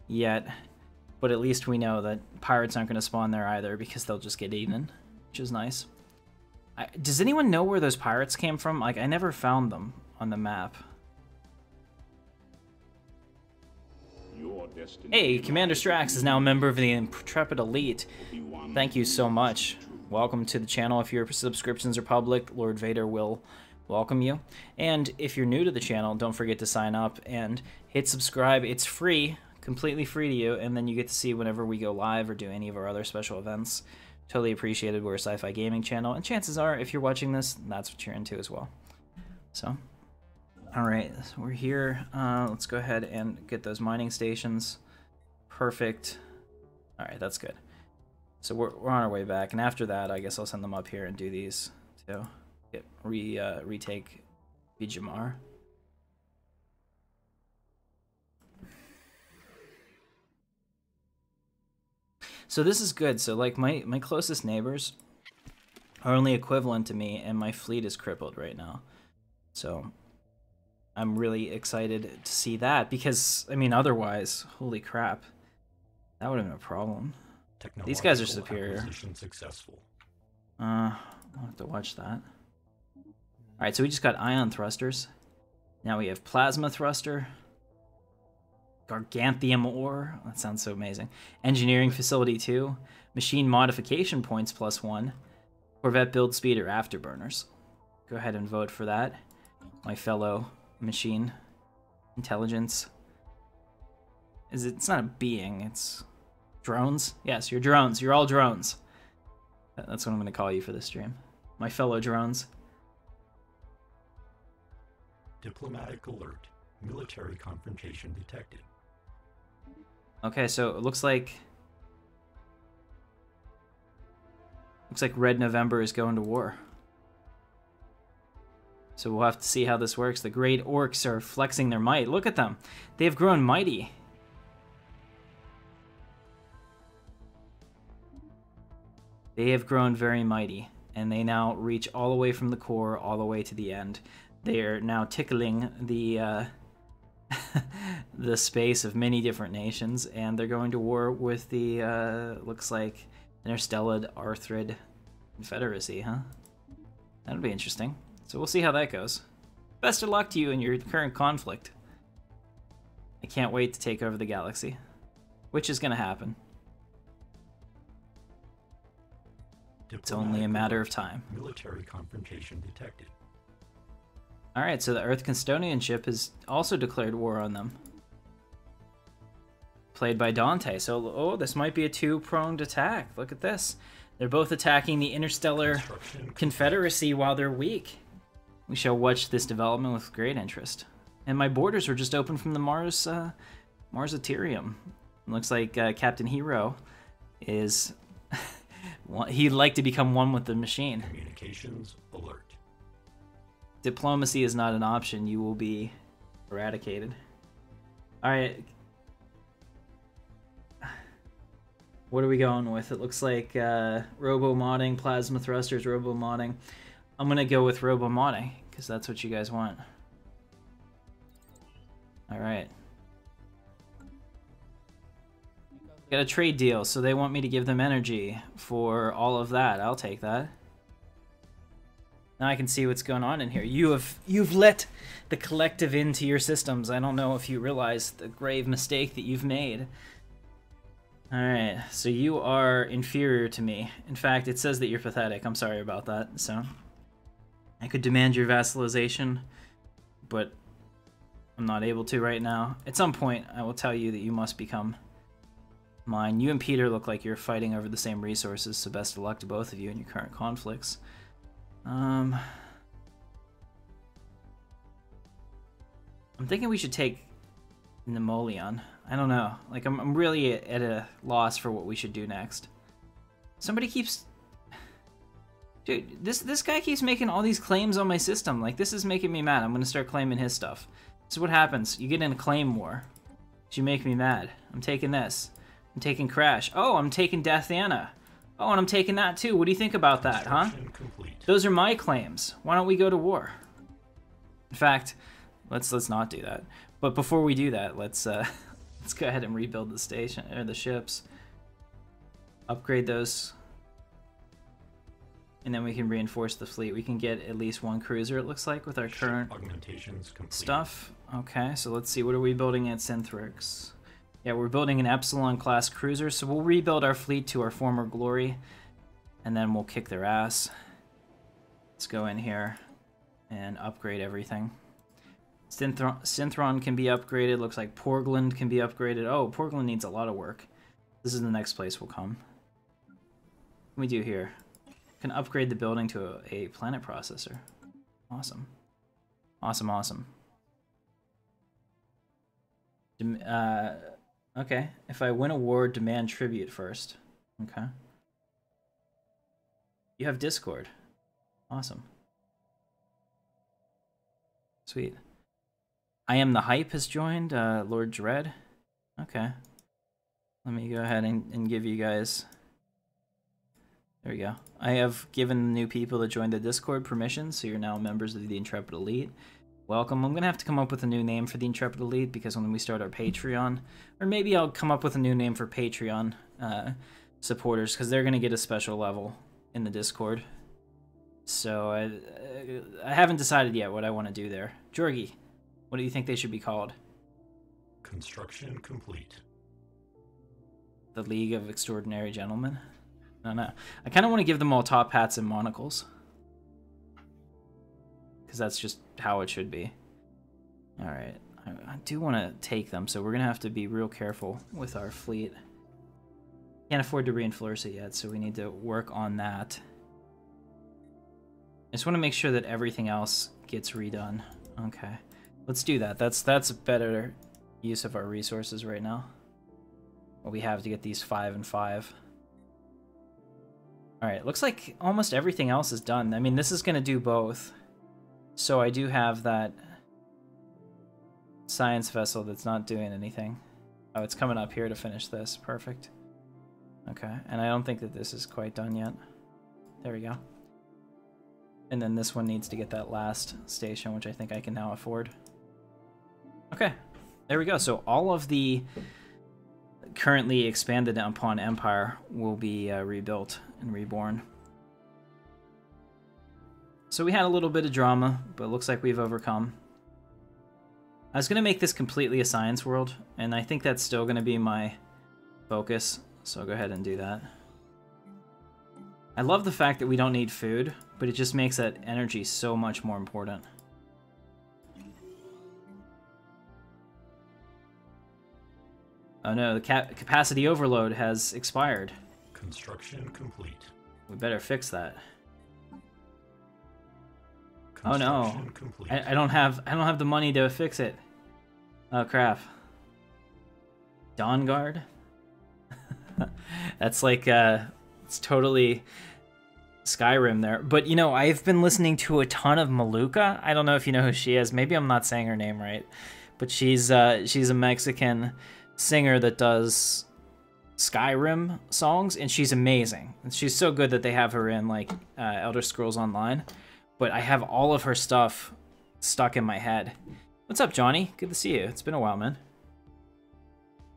yet, but at least we know that pirates aren't going to spawn there either because they'll just get eaten, which is nice. Does anyone know where those pirates came from? Like, I never found them on the map. Hey, Commander Strax is now a member of the Intrepid Elite. Thank you so much. Welcome to the channel. If your subscriptions are public, Lord Vader will welcome you. And if you're new to the channel, don't forget to sign up and hit subscribe. It's free, completely free to you, and then you get to see whenever we go live or do any of our other special events. Totally appreciated. We're a sci-fi gaming channel, and chances are, if you're watching this, that's what you're into as well. So, all right, so we're here. Let's go ahead and get those mining stations. Perfect. All right, that's good. So we're on our way back, and after that, I guess I'll send them up here and do these too. Retake Vijamar. So this is good. So like my closest neighbors are only equivalent to me, and my fleet is crippled right now. So I'm really excited to see that, because I mean, otherwise, holy crap, that would have been a problem. These guys are superior. Successful. I'll have to watch that. Alright, so we just got ion thrusters. Now we have plasma thruster. Gargantium ore. That sounds so amazing. Engineering facility 2. Machine modification points +1. Corvette build speed or afterburners. Go ahead and vote for that, my fellow machine intelligence. It's not a being, it's drones? Yes, you're drones. You're all drones. That's what I'm going to call you for this stream. My fellow drones. Diplomatic alert. Military confrontation detected. Okay, so it looks like Red November is going to war. So we'll have to see how this works. The great orcs are flexing their might. Look at them. They have grown mighty. They have grown very mighty, and they now reach all the way from the core all the way to the end. They are now tickling the the space of many different nations, and they're going to war with the looks like Interstellar Arthrid Confederacy, huh? That'll be interesting. So we'll see how that goes. Best of luck to you in your current conflict. I can't wait to take over the galaxy, which is going to happen. It's only a matter of time. Military confrontation detected. Alright, so the Earth Custodian ship has also declared war on them. Played by Dante. So, oh, this might be a two-pronged attack. Look at this. They're both attacking the Interstellar Confederacy while they're weak. We shall watch this development with great interest. And my borders were just open from the Marsaterium. Looks like Captain Hero is... he'd like to become one with the machine. Communications alert. Diplomacy is not an option. You will be eradicated. Alright. What are we going with? It looks like robo-modding, plasma thrusters, robo-modding. I'm going to go with robo-modding, because that's what you guys want. Alright. Got a trade deal, so they want me to give them energy for all of that. I'll take that. Now I can see what's going on in here. You've let the collective into your systems. I don't know if you realize the grave mistake that you've made. Alright, so you are inferior to me. In fact, it says that you're pathetic. I'm sorry about that. So I could demand your vassalization, but I'm not able to right now. At some point, I will tell you that you must become mine. You and Peter look like you're fighting over the same resources, so best of luck to both of you in your current conflicts. I'm thinking we should take Nemoleon. I don't know. Like, I'm really at a loss for what we should do next. Somebody keeps... Dude, this guy keeps making all these claims on my system. Like, this is making me mad. I'm gonna start claiming his stuff. This is what happens. You get in a claim war. You make me mad. I'm taking this. I'm taking Crash. Oh, I'm taking Deathana. Oh, and I'm taking that too. What do you think about that, huh? Those are my claims. Why don't we go to war? In fact, let's not do that. But before we do that, let's go ahead and rebuild the station or the ships. Upgrade those. And then we can reinforce the fleet. We can get at least one cruiser, it looks like, with our current stuff. Okay, so let's see. What are we building at Synthrix? Yeah, we're building an Epsilon-class cruiser, so we'll rebuild our fleet to our former glory, and then we'll kick their ass. Let's go in here and upgrade everything. Synthron can be upgraded. Looks like Porgland can be upgraded. Oh, Porgland needs a lot of work. This is the next place we'll come. What can we do here? Can upgrade the building to a planet processor. Awesome. Awesome, awesome. Okay. If I win a war, demand tribute first. Okay. You have Discord. Awesome. Sweet. I am the Hype has joined. Lord Dread. Okay. Let me go ahead and give you guys... There we go. I have given new people that joined the Discord permission, so you're now members of the Intrepid Elite. Welcome. I'm going to have to come up with a new name for the Intrepid Elite because when we start our Patreon, or maybe I'll come up with a new name for Patreon supporters because they're going to get a special level in the Discord. So I haven't decided yet what I want to do there. Jorgi, what do you think they should be called? Construction complete. The League of Extraordinary Gentlemen? No. I kind of want to give them all top hats and monocles. Because that's just how it should be. Alright. I do want to take them, so we're going to have to be real careful with our fleet. Can't afford to reinforce it yet, so we need to work on that. I just want to make sure that everything else gets redone. Okay. Let's do that. That's a better use of our resources right now. What we have to get these 5 and 5. Alright, looks like almost everything else is done. I mean, this is going to do both. So I do have that science vessel that's not doing anything. Oh, it's coming up here to finish this. Perfect. Okay, and I don't think that this is quite done yet. There we go. And then this one needs to get that last station, which I think I can now afford. Okay, there we go. So all of the currently expanded upon empire will be rebuilt and reborn. So we had a little bit of drama, but it looks like we've overcome. I was going to make this completely a science world, and I think that's still going to be my focus, so I'll go ahead and do that. I love the fact that we don't need food, but it just makes that energy so much more important. Oh no, the capacity overload has expired. Construction complete. We better fix that. Oh no, complete. I don't have the money to fix it. Oh crap. Dawn Guard? That's like it's totally Skyrim there. But you know, I've been listening to a ton of Maluka. I don't know if you know who she is. Maybe I'm not saying her name right, but she's a Mexican singer that does Skyrim songs, and she's amazing. And she's so good that they have her in like Elder Scrolls Online. But I have all of her stuff stuck in my head. What's up, Johnny? Good to see you. It's been a while, man.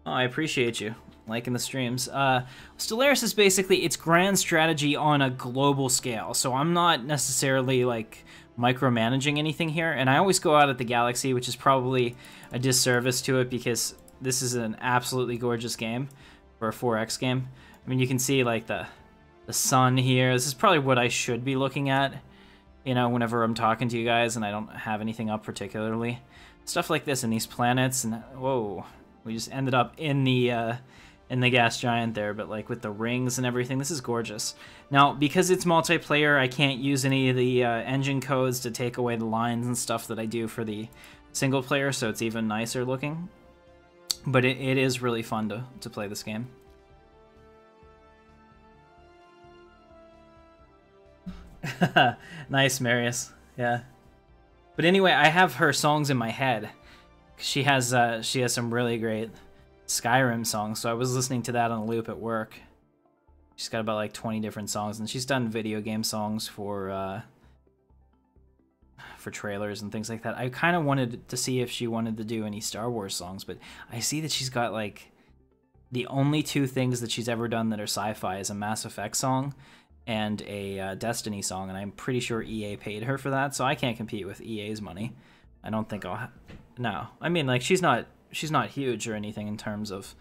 Oh, I appreciate you liking the streams. Stellaris is basically, it's grand strategy on a global scale. So I'm not necessarily like micromanaging anything here. And I always go out at the galaxy, which is probably a disservice to it because this is an absolutely gorgeous game for a 4X game. I mean, you can see like the sun here. This is probably what I should be looking at, you know, whenever I'm talking to you guys and I don't have anything up particularly. Stuff like this and these planets, and whoa, we just ended up in the gas giant there, but like with the rings and everything, this is gorgeous. Now, because it's multiplayer, I can't use any of the engine codes to take away the lines and stuff that I do for the single player, so it's even nicer looking. But it is really fun to play this game. Nice, Marius. Yeah. But anyway, I have her songs in my head. She has some really great Skyrim songs, so I was listening to that on a loop at work. She's got about like 20 different songs, and she's done video game songs for trailers and things like that. I kind of wanted to see if she wanted to do any Star Wars songs, but I see that she's got like the only 2 things that she's ever done that are sci-fi is a Mass Effect song and a Destiny song, and I'm pretty sure EA paid her for that, so I can't compete with EA's money. I don't think I'll... No. I mean, like, she's not huge or anything in terms of,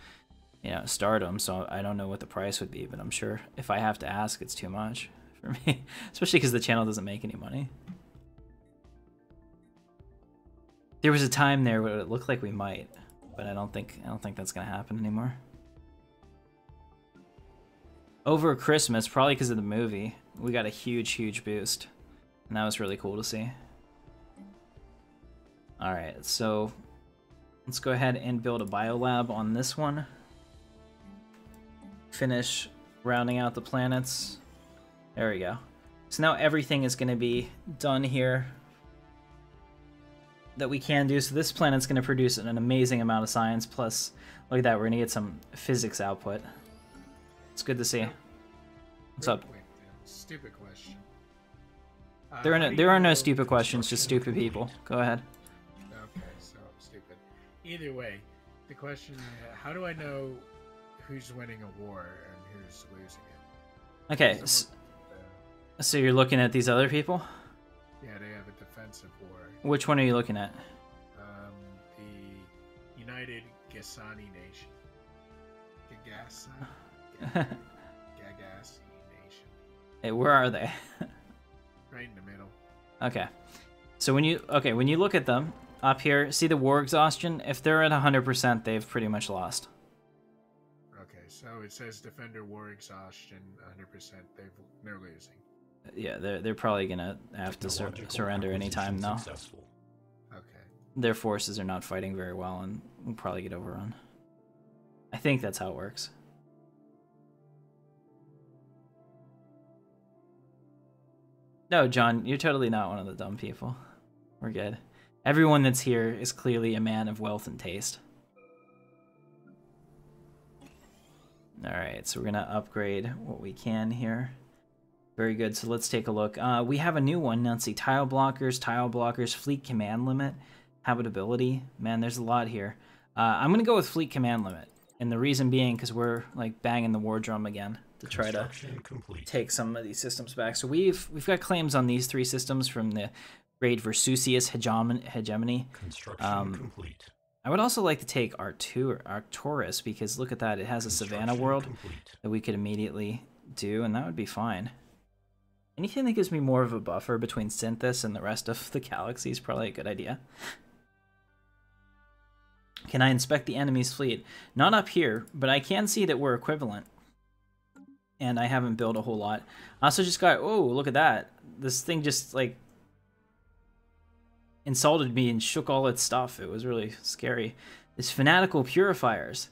you know, stardom, so I don't know what the price would be, but I'm sure if I have to ask, it's too much for me, especially because the channel doesn't make any money. There was a time there where it looked like we might, but I don't think that's gonna happen anymore. Over Christmas, probably because of the movie, we got a huge boost, and that was really cool to see. All right, so let's go ahead and build a biolab on this one. Finish rounding out the planets. There we go. So now everything is going to be done here. that we can do. So this planet's going to produce an amazing amount of science. Plus, look at that, we're going to get some physics output. It's good to see. What's up? Quick, stupid question. There are no stupid questions, just stupid people. Go ahead. Okay, so stupid. Either way, the question: how do I know who's winning a war and who's losing it? Okay, so you're looking at these other people? Yeah, they have a defensive war. Which one are you looking at? The United Gasani Nation. Gagassi Nation. Hey, where are they? Right in the middle. Okay. So when you look at them up here, see the war exhaustion? If they're at 100%, they've pretty much lost. Okay, so it says defender war exhaustion 100%. They're losing. Yeah, they're probably gonna have to surrender anytime now. Okay. Their forces are not fighting very well, and we'll probably get overrun. I think that's how it works. No, John, you're totally not one of the dumb people. We're good. Everyone that's here is clearly a man of wealth and taste. Alright, so we're gonna upgrade what we can here. Very good, so let's take a look. We have a new one. Now let's see, tile blockers, fleet command limit, habitability. Man, there's a lot here. I'm gonna go with fleet command limit. And the reason being, because we're like banging the war drum again to try to take some of these systems back. So we've got claims on these 3 systems from the Great Versusius hegemony. Construction complete. I would also like to take Arcturus, because look at that, it has a savannah world that we could immediately do, and that would be fine. Anything that gives me more of a buffer between Synthus and the rest of the galaxy is probably a good idea. Can I inspect the enemy's fleet? Not up here, but I can see that we're equivalent. And I haven't built a whole lot. I also just got, oh, look at that. This thing just, like, insulted me and shook all its stuff. It was really scary. This fanatical purifiers.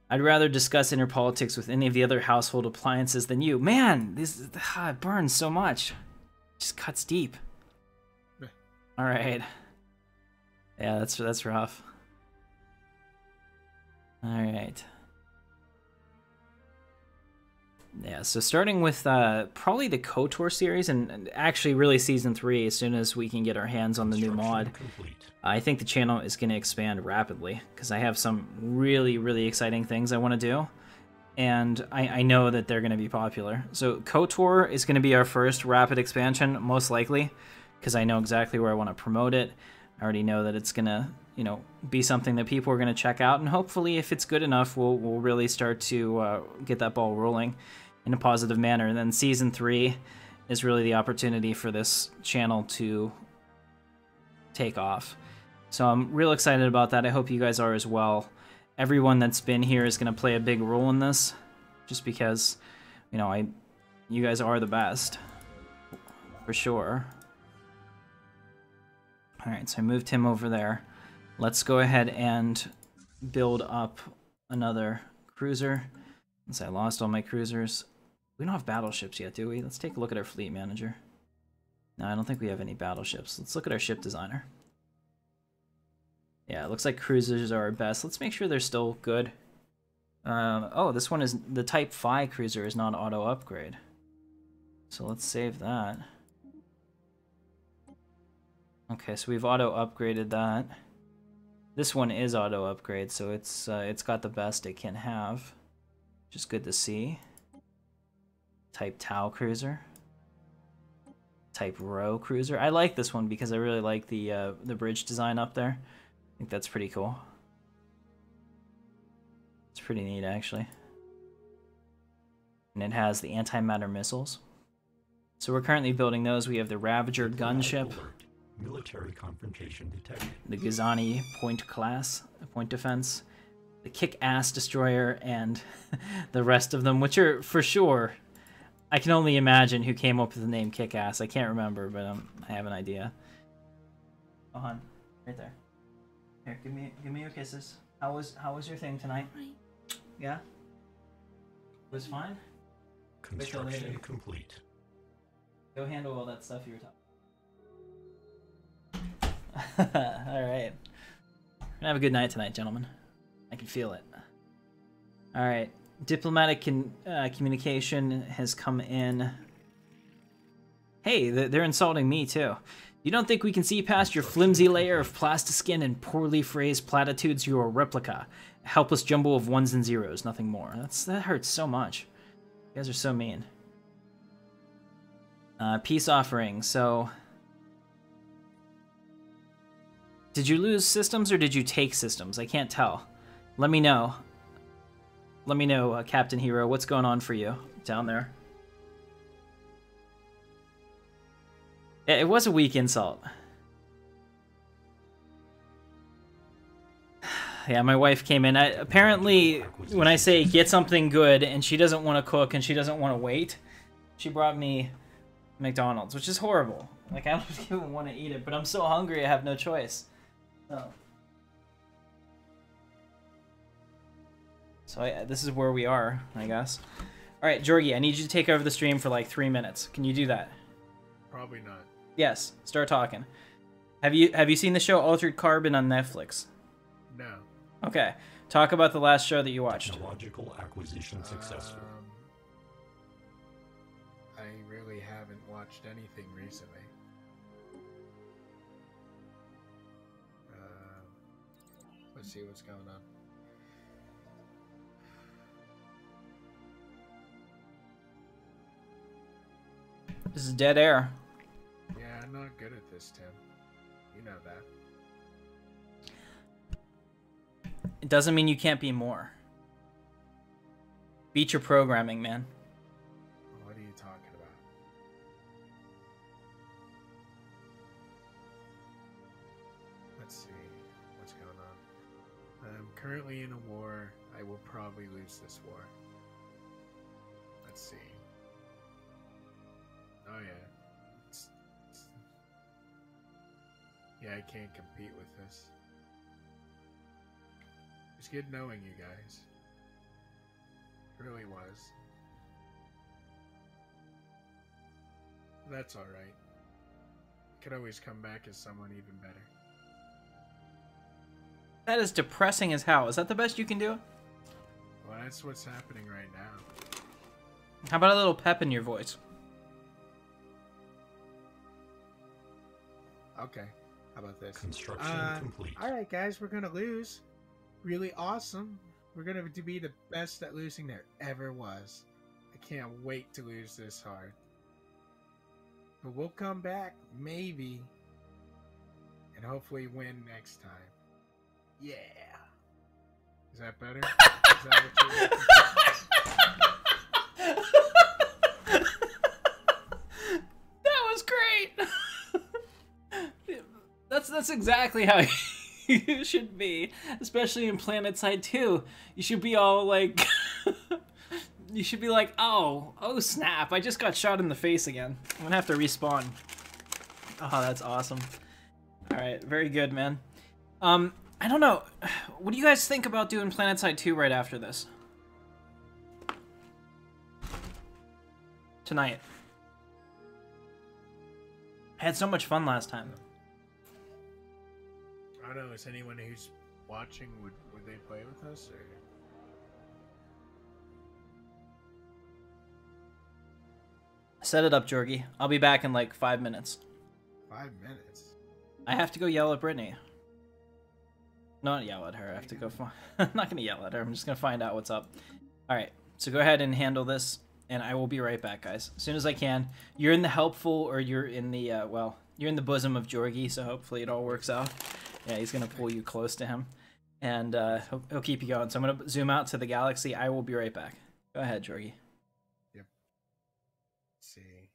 I'd rather discuss inner politics with any of the other household appliances than you. Man, this it burns so much. It just cuts deep. All right. Yeah, that's rough. All right. Yeah, so starting with probably the KOTOR series, and actually really Season 3 as soon as we can get our hands on the new mod. I think the channel is going to expand rapidly, because I have some really, really exciting things I want to do, and I know that they're going to be popular. So KOTOR is going to be our first rapid expansion, most likely, because I know exactly where I want to promote it. I already know that it's going to, you know, be something that people are going to check out, and hopefully if it's good enough, we'll really start to get that ball rolling in a positive manner. And then Season 3 is really the opportunity for this channel to take off. So I'm real excited about that. I hope you guys are as well. Everyone that's been here is going to play a big role in this, just because, you know, you guys are the best, for sure. Alright, so I moved him over there. Let's go ahead and build up another cruiser. Since I lost all my cruisers. We don't have battleships yet, do we? Let's take a look at our fleet manager. No, I don't think we have any battleships. Let's look at our ship designer. Yeah, it looks like cruisers are our best. Let's make sure they're still good. Oh, this one is the Type Phi cruiser is not auto upgrade. So let's save that. Okay, so we've auto upgraded that. This one is auto upgrade, so it's got the best it can have, which is good to see. Type Tau cruiser. Type Rho cruiser. I like this one because I really like the bridge design up there. I think that's pretty cool. It's pretty neat, actually. And it has the antimatter missiles. So we're currently building those. We have the Ravager gunship. Military confrontation detected. The Gazani point defense. The Kick-Ass destroyer, and the rest of them, which are, for sure, I can only imagine who came up with the name Kick-Ass. I can't remember, but I have an idea. Oh, hon, right there. Here, give me your kisses. How was your thing tonight? Yeah? It was fine? Construction complete. Go handle all that stuff you were talking. All right. We're gonna have a good night tonight, gentlemen. I can feel it. All right. Diplomatic communication has come in. Hey, they're insulting me too. You don't think we can see past your flimsy layer of plastiskin and poorly phrased platitudes? You're a replica. A helpless jumble of ones and zeros, nothing more. That hurts so much. You guys are so mean. Peace offering, so... Did you lose systems or did you take systems? I can't tell. Let me know. Let me know, Captain Hero, what's going on for you down there? It was a weak insult. Yeah, my wife came in. Apparently, when I say get something good and she doesn't want to cook and she doesn't want to wait, she brought me McDonald's, which is horrible. Like, I don't even want to eat it, but I'm so hungry I have no choice. So this is where we are, I guess. All right, Jorgie, I need you to take over the stream for like 3 minutes. Can you do that? Probably not. Yes, start talking. Have you seen the show Altered Carbon on Netflix? No. Okay, talk about the last show that you watched. Technological acquisition successful. I really haven't watched anything recently. Let's see what's going on. This is dead air. Yeah, I'm not good at this, Tim. You know that. It doesn't mean you can't be more. Beat your programming, man. What are you talking about? Let's see what's going on. I'm currently in a war. I will probably lose this war. Let's see. Oh yeah. Yeah, I can't compete with this. It's good knowing you guys. It really was. That's alright. Could always come back as someone even better. That is depressing as hell. Is that the best you can do? Well, that's what's happening right now. How about a little pep in your voice? Okay. How about this? Construction complete. Alright guys, we're gonna lose. Really awesome. We're gonna be the best at losing there ever was. I can't wait to lose this hard. But we'll come back, maybe. And hopefully win next time. Yeah. Is that better? Is that what That was great! That's exactly how you should be, especially in PlanetSide 2. You should be all like, you should be like, oh snap! I just got shot in the face again. I'm gonna have to respawn. Oh, that's awesome. All right, very good, man. I don't know. What do you guys think about doing PlanetSide 2 right after this? Tonight. I had so much fun last time. I don't know, is anyone who's watching, would they play with us, or? Set it up, Jorgie. I'll be back in like 5 minutes. 5 minutes? I have to go yell at Brittany. Not yell at her. I have to go I'm not going to yell at her. I'm just going to find out what's up. Alright, so go ahead and handle this, and I will be right back, guys. As soon as I can. You're in the helpful, or you're in the, well, you're in the bosom of Jorgie, so hopefully it all works out. Yeah, he's going to pull you close to him, and he'll keep you going. So I'm going to zoom out to the galaxy. I will be right back. Go ahead, Jorgie. Yep. Let's see.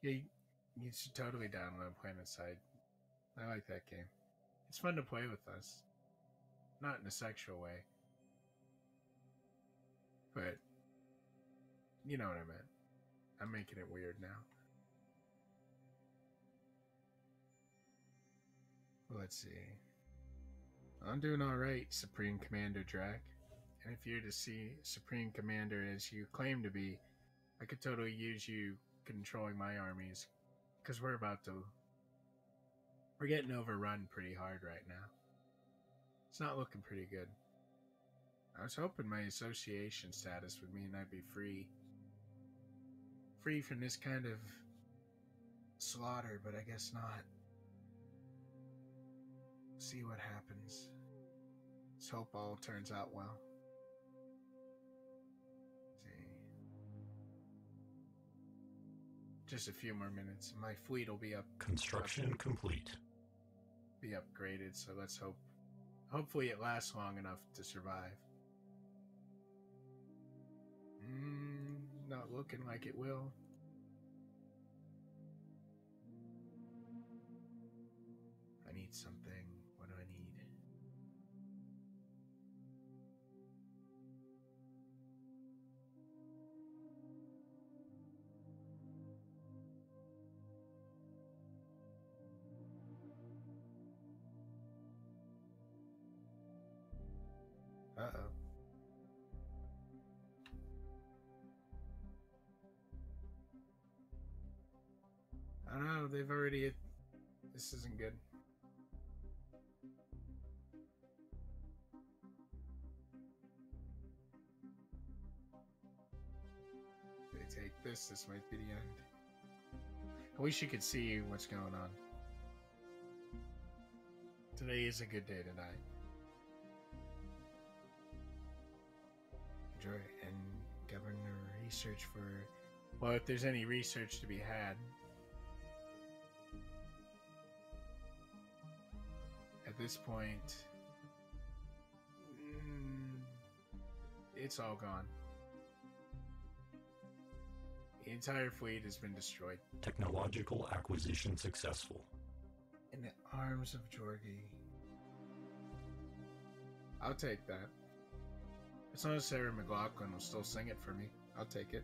Yeah, you should totally download PlanetSide. I like that game. It's fun to play with us. Not in a sexual way. But, you know what I meant. I'm making it weird now. Let's see. I'm doing alright, Supreme Commander Drac. And if you're to see Supreme Commander as you claim to be, I could totally use you controlling my armies. Because we're about to We're getting overrun pretty hard right now. It's not looking pretty good. I was hoping my association status would mean I'd be free. Free from this kind of slaughter, but I guess not. See what happens. Let's hope all turns out well. Just a few more minutes. My fleet will be up. Construction complete. Be upgraded, so let's hope. Hopefully it lasts long enough to survive. Not looking like it will. I need something. What do I need? Uh-oh. I don't know, they've already... This isn't good. They take this, this might be the end. I wish you could see what's going on. Today is a good day tonight. Enjoy and governor research for... Well, if there's any research to be had. At this point, it's all gone. The entire fleet has been destroyed. Technological acquisition successful. In the arms of Jorgi. I'll take that. As long as Sarah McLaughlin will still sing it for me, I'll take it.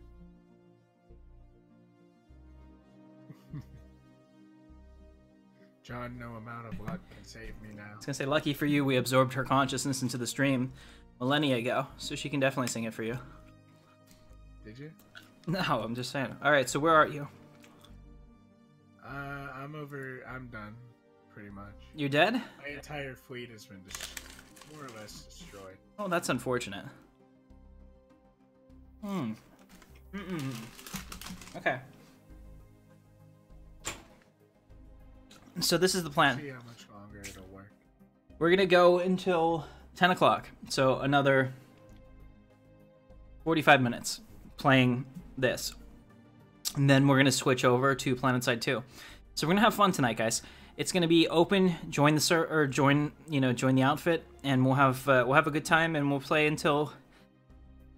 John, no amount of luck can save me now. I was gonna say, lucky for you, we absorbed her consciousness into the stream millennia ago, so she can definitely sing it for you. Did you? No, I'm just saying. All right, so where are you? I'm done, pretty much. You're dead? My entire fleet has been more or less destroyed. Oh, that's unfortunate. Okay. So this is the plan. See how much longer it'll work. We're gonna go until 10 o'clock, so another 45 minutes playing this, and then we're gonna switch over to PlanetSide 2. So we're gonna have fun tonight, guys. It's gonna be open. Join the join the outfit, and we'll have a good time, and we'll play until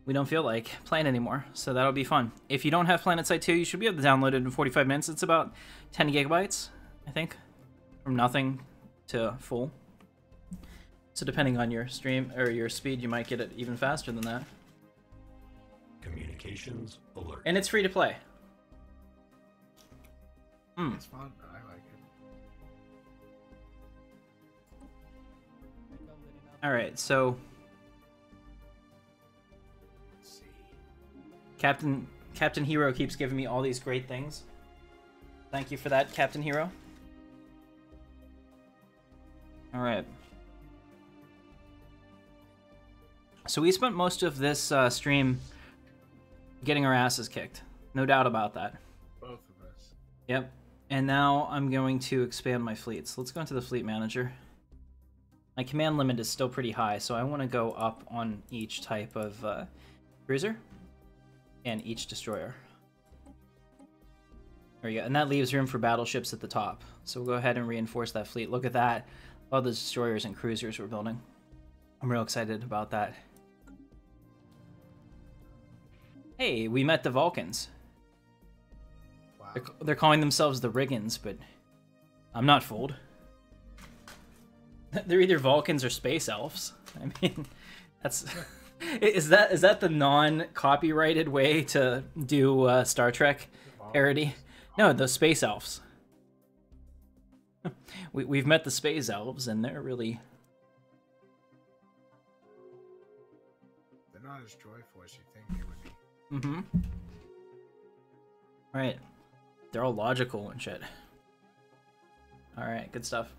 we don't feel like playing anymore. So that'll be fun. If you don't have PlanetSide 2, you should be able to download it in 45 minutes. It's about 10 gigabytes, I think, from nothing to full. So depending on your stream or your speed, you might get it even faster than that. Communications alert. And it's free to play. It's fun. I like it. All right, so Let's see. Captain Hero keeps giving me all these great things. Thank you for that, Captain Hero. All right. So we spent most of this stream getting our asses kicked. No doubt about that. Both of us. Yep. And now I'm going to expand my fleets. Let's go into the fleet manager. My command limit is still pretty high, so I want to go up on each type of cruiser and each destroyer. There we go. And that leaves room for battleships at the top. So we'll go ahead and reinforce that fleet. Look at that. All the destroyers and cruisers we're building. I'm real excited about that. Hey, we met the Vulcans. Wow. They're calling themselves the Riggins, but I'm not fooled. They're either Vulcans or space elves. I mean, that's is that the non-copyrighted way to do Star Trek parody? No, the space elves. We've met the space elves, and they're really... They're not as joyful as you think they would be. Mm-hmm. Right. They're all logical and shit. Alright, good stuff.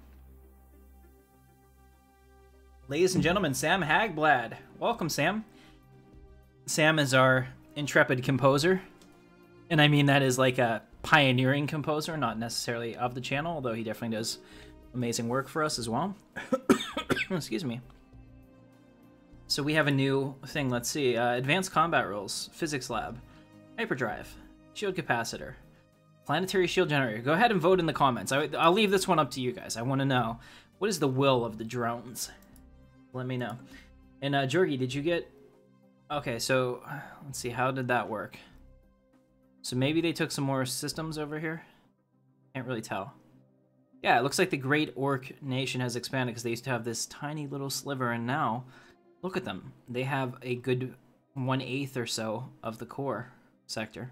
Ladies and gentlemen, Sam Hagblad. Welcome, Sam. Sam is our intrepid composer. And I mean that is like a pioneering composer, not necessarily of the channel, although he definitely does amazing work for us as well. Excuse me. So we have a new thing, let's see. Advanced combat rules, physics lab, hyperdrive, shield capacitor, planetary shield generator. Go ahead and vote in the comments. I'll leave this one up to you guys. I want to know, what is the will of the drones? Let me know. And Jorgi, did you get... Okay, so let's see, how did that work? So maybe they took some more systems over here? Can't really tell. Yeah, it looks like the Great Orc Nation has expanded because they used to have this tiny little sliver, and now, look at them. They have a good 1/8 or so of the core sector.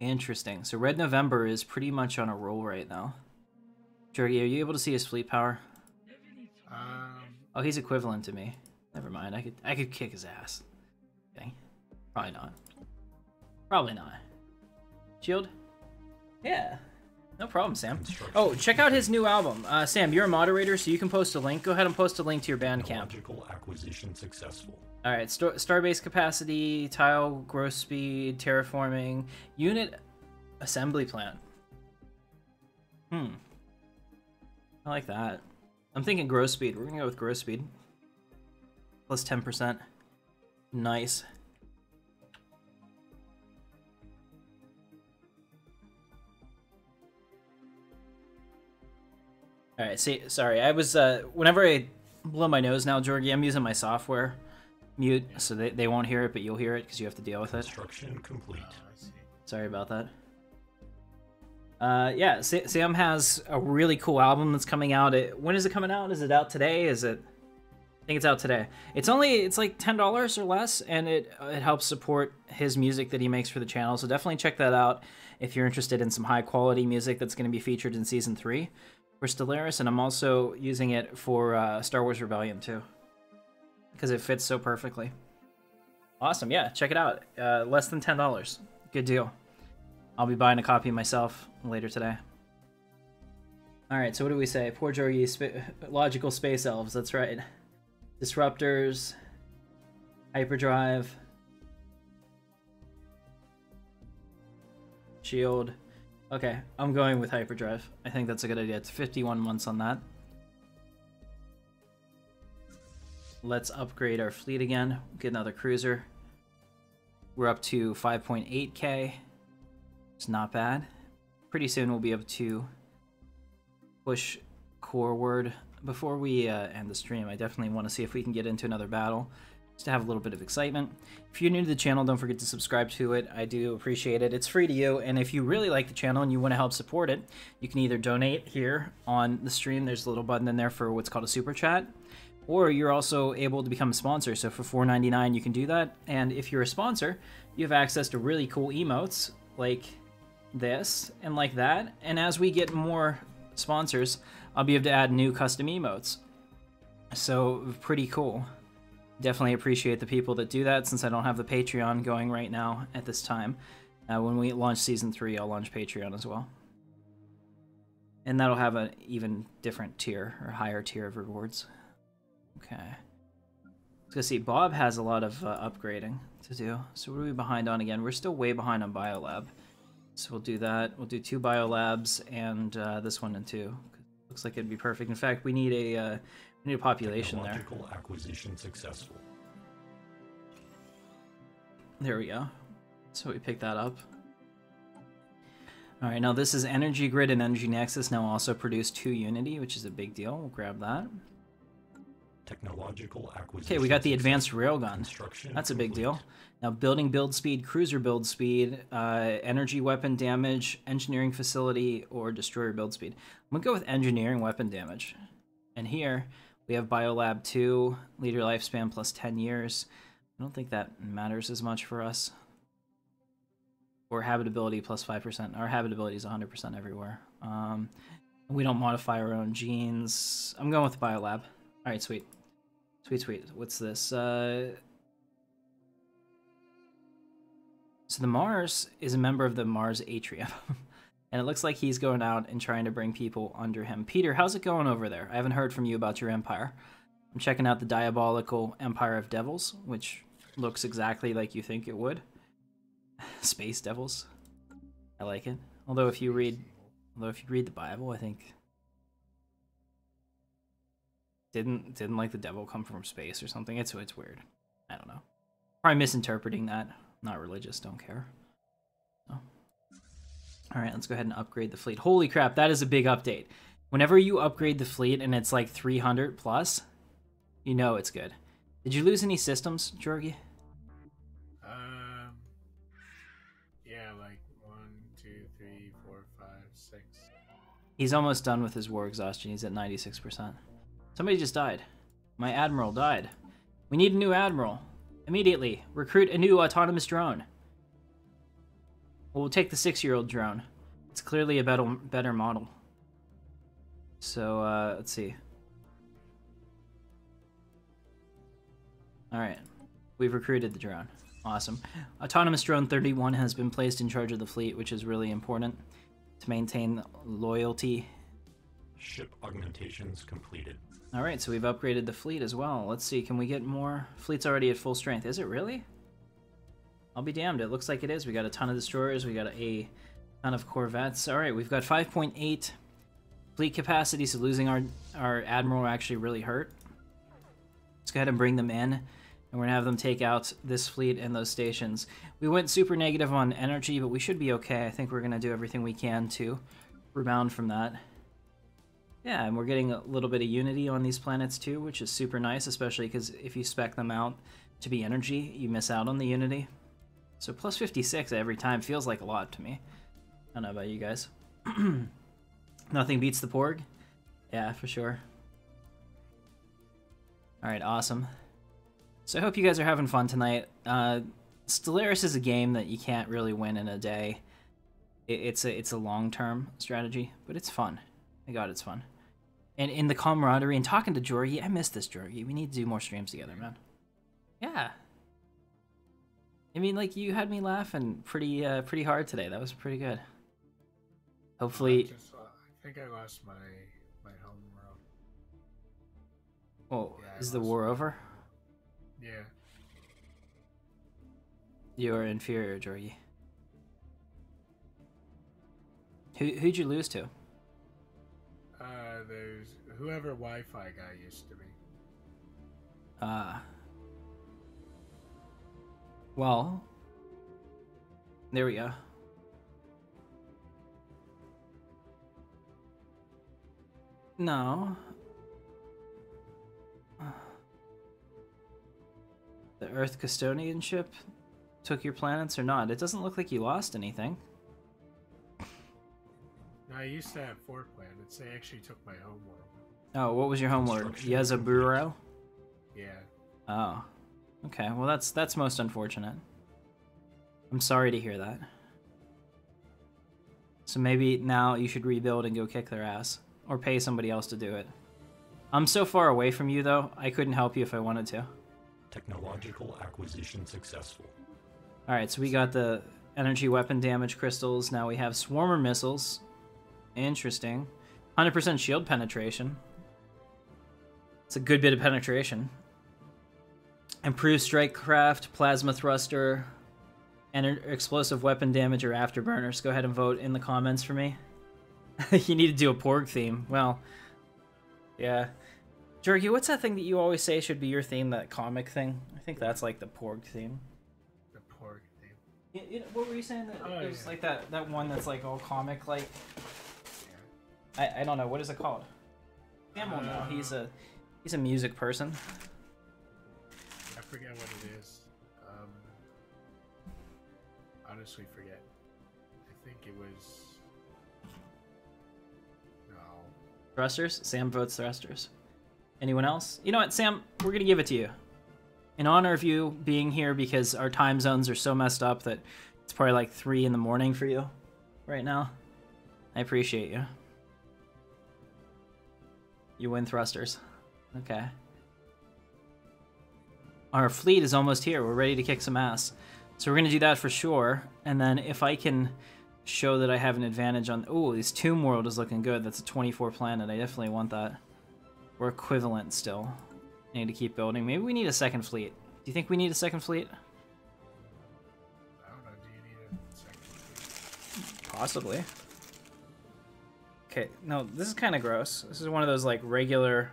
Interesting. So Red November is pretty much on a roll right now. Jorgi, are you able to see his fleet power? Oh, he's equivalent to me. Never mind. I could kick his ass. Okay. Probably not. Probably not. Shield? Yeah. No problem, Sam. Oh, check out his new album. Sam, you're a moderator, so you can post a link. Go ahead and post a link to your Bandcamp. Technological acquisition successful. All right, starbase capacity, tile growth speed, terraforming, unit assembly plan. I like that. I'm thinking growth speed. We're gonna go with growth speed. Plus 10%. Nice. All right, see, sorry, I was, whenever I blow my nose now, Jorgi, I'm using my software mute, so they won't hear it, but you'll hear it because you have to deal with it. Construction complete. Sorry about that. Yeah, Sam has a really cool album that's coming out. When is it coming out? Is it out today? I think it's out today. It's like $10 or less, and it helps support his music that he makes for the channel, so definitely check that out if you're interested in some high-quality music that's going to be featured in Season 3 for Stellaris, and I'm also using it for Star Wars Rebellion, too, because it fits so perfectly. Awesome, yeah, check it out. Less than $10. Good deal. I'll be buying a copy myself later today. Alright, so what do we say? Poor Jorgi, logical space elves, that's right. Disruptors, hyperdrive, shield. Okay, I'm going with hyperdrive. I think that's a good idea. It's 51 months on that. Let's upgrade our fleet again. Get another cruiser. We're up to 5.8k. It's not bad. Pretty soon we'll be able to push forward. Before we end the stream, I definitely want to see if we can get into another battle, just to have a little bit of excitement. If you're new to the channel, don't forget to subscribe to it. I do appreciate it. It's free to you, and if you really like the channel and you want to help support it, you can either donate here on the stream. There's a little button in there for what's called a super chat, or you're also able to become a sponsor. So for $4.99 you can do that, and if you're a sponsor, you have access to really cool emotes like this and like that, and as we get more sponsors, I'll be able to add new custom emotes. So pretty cool. Definitely appreciate the people that do that, since I don't have the Patreon going right now at this time. When we launch Season 3, I'll launch Patreon as well. And that'll have an even different tier, or higher tier of rewards. Okay. Let's go see. Bob has a lot of upgrading to do. So what are we behind on again? We're still way behind on Biolab. So we'll do that. We'll do 2 biolabs and this one and 2. Looks like it'd be perfect. In fact, we need a population there. Technological acquisition successful. There we go. So we pick that up. All right, now this is Energy Grid and Energy Nexus now also produce 2 Unity, which is a big deal. We'll grab that. Technological acquisition. Okay, we got the advanced railgun. That's a big deal. Now, building build speed, cruiser build speed, energy weapon damage, engineering facility, or destroyer build speed. I'm gonna go with engineering weapon damage. And here we have Biolab 2, leader lifespan plus 10 years. I don't think that matters as much for us. Or habitability plus 5%. Our habitability is 100% everywhere. We don't modify our own genes. I'm going with Biolab. All right, sweet. Sweet, sweet. What's this? So the Mars is a member of the Mars Atrium. And it looks like he's going out and trying to bring people under him. Peter, how's it going over there? I haven't heard from you about your empire. I'm checking out the Diabolical Empire of Devils, which looks exactly like you think it would. Space Devils. I like it. Although if you read the Bible, I think didn't like the devil come from space or something. It's weird. I don't know. Probably misinterpreting that. Not religious, don't care. So. Alright, let's go ahead and upgrade the fleet. Holy crap, that is a big update. Whenever you upgrade the fleet and it's like 300 plus, you know it's good. Did you lose any systems, Georgie? Yeah, like 1, 2, 3, 4, 5, 6. He's almost done with his war exhaustion. He's at 96%. Somebody just died. My admiral died. We need a new admiral. Immediately, recruit a new autonomous drone. We'll take the 6-year-old drone. It's clearly a better model. So, let's see. Alright. We've recruited the drone. Awesome. Autonomous Drone 31 has been placed in charge of the fleet, which is really important to maintain loyalty. Ship augmentations completed. Alright, so we've upgraded the fleet as well. Let's see, can we get more? Fleet's already at full strength. Is it really? I'll be damned. It looks like it is. We got a ton of destroyers. We got a ton of corvettes. Alright, we've got 5.8 fleet capacity, so losing our admiral actually really hurt. Let's go ahead and bring them in, and we're going to have them take out this fleet and those stations. We went super negative on energy, but we should be okay. I think we're going to do everything we can to rebound from that. Yeah, and we're getting a little bit of unity on these planets too, which is super nice, especially because if you spec them out to be energy, you miss out on the unity. So plus 56 every time feels like a lot to me. I don't know about you guys. Nothing beats the Porg? Yeah, for sure. Alright, awesome. So I hope you guys are having fun tonight. Stellaris is a game that you can't really win in a day. It's a long-term strategy, but it's fun. My god, it's fun. And in the camaraderie and talking to Jorgie, I miss this, Jorgie. We need to do more streams together, man. Yeah. I mean, like, you had me laughing pretty hard today. That was pretty good. Hopefully... I think I lost my home world. Oh, yeah, is the war over? Yeah. You are inferior, Jorgie. Who'd you lose to? There's whoever Wi-Fi guy used to be. Well, there we go. No. The Earth Custodian ship took your planets or not? It doesn't look like you lost anything. No, I used to have 4 planets. They actually took my home world. Oh, what was your home world? Yazaburo? Yeah. Oh. Okay, well that's most unfortunate. I'm sorry to hear that. So maybe now you should rebuild and go kick their ass. Or pay somebody else to do it. I'm so far away from you, though, I couldn't help you if I wanted to. Technological acquisition successful. Alright, so we got the energy weapon damage crystals. Now we have swarmer missiles. Interesting. 100% shield penetration. It's a good bit of penetration. Improved strike craft, plasma thruster, and explosive weapon damage or afterburners. Go ahead and vote in the comments for me. You need to do a Porg theme. Well, yeah. Jorgie, what's that thing that you always say should be your theme, that comic thing? I think that's like the Porg theme. The Porg theme. What were you saying? That it was like that one that's like all comic like? Yeah. I don't know. What is it called? Sam will know. He's a music person. I forget what it is. Honestly forget. I think it was... No. Thrusters? Sam votes thrusters. Anyone else? You know what, Sam? We're going to give it to you. In honor of you being here, because our time zones are so messed up that it's probably like 3 in the morning for you right now. I appreciate you. You win thrusters. Okay. Our fleet is almost here. We're ready to kick some ass. So we're going to do that for sure. And then if I can show that I have an advantage on... Oh, this Tomb World is looking good. That's a 24 planet. I definitely want that. We're equivalent still. I need to keep building. Maybe we need a second fleet. Do you think we need a second fleet? I don't know. Do you need a second fleet? Possibly. Okay, no, this is kind of gross. This is one of those, like, regular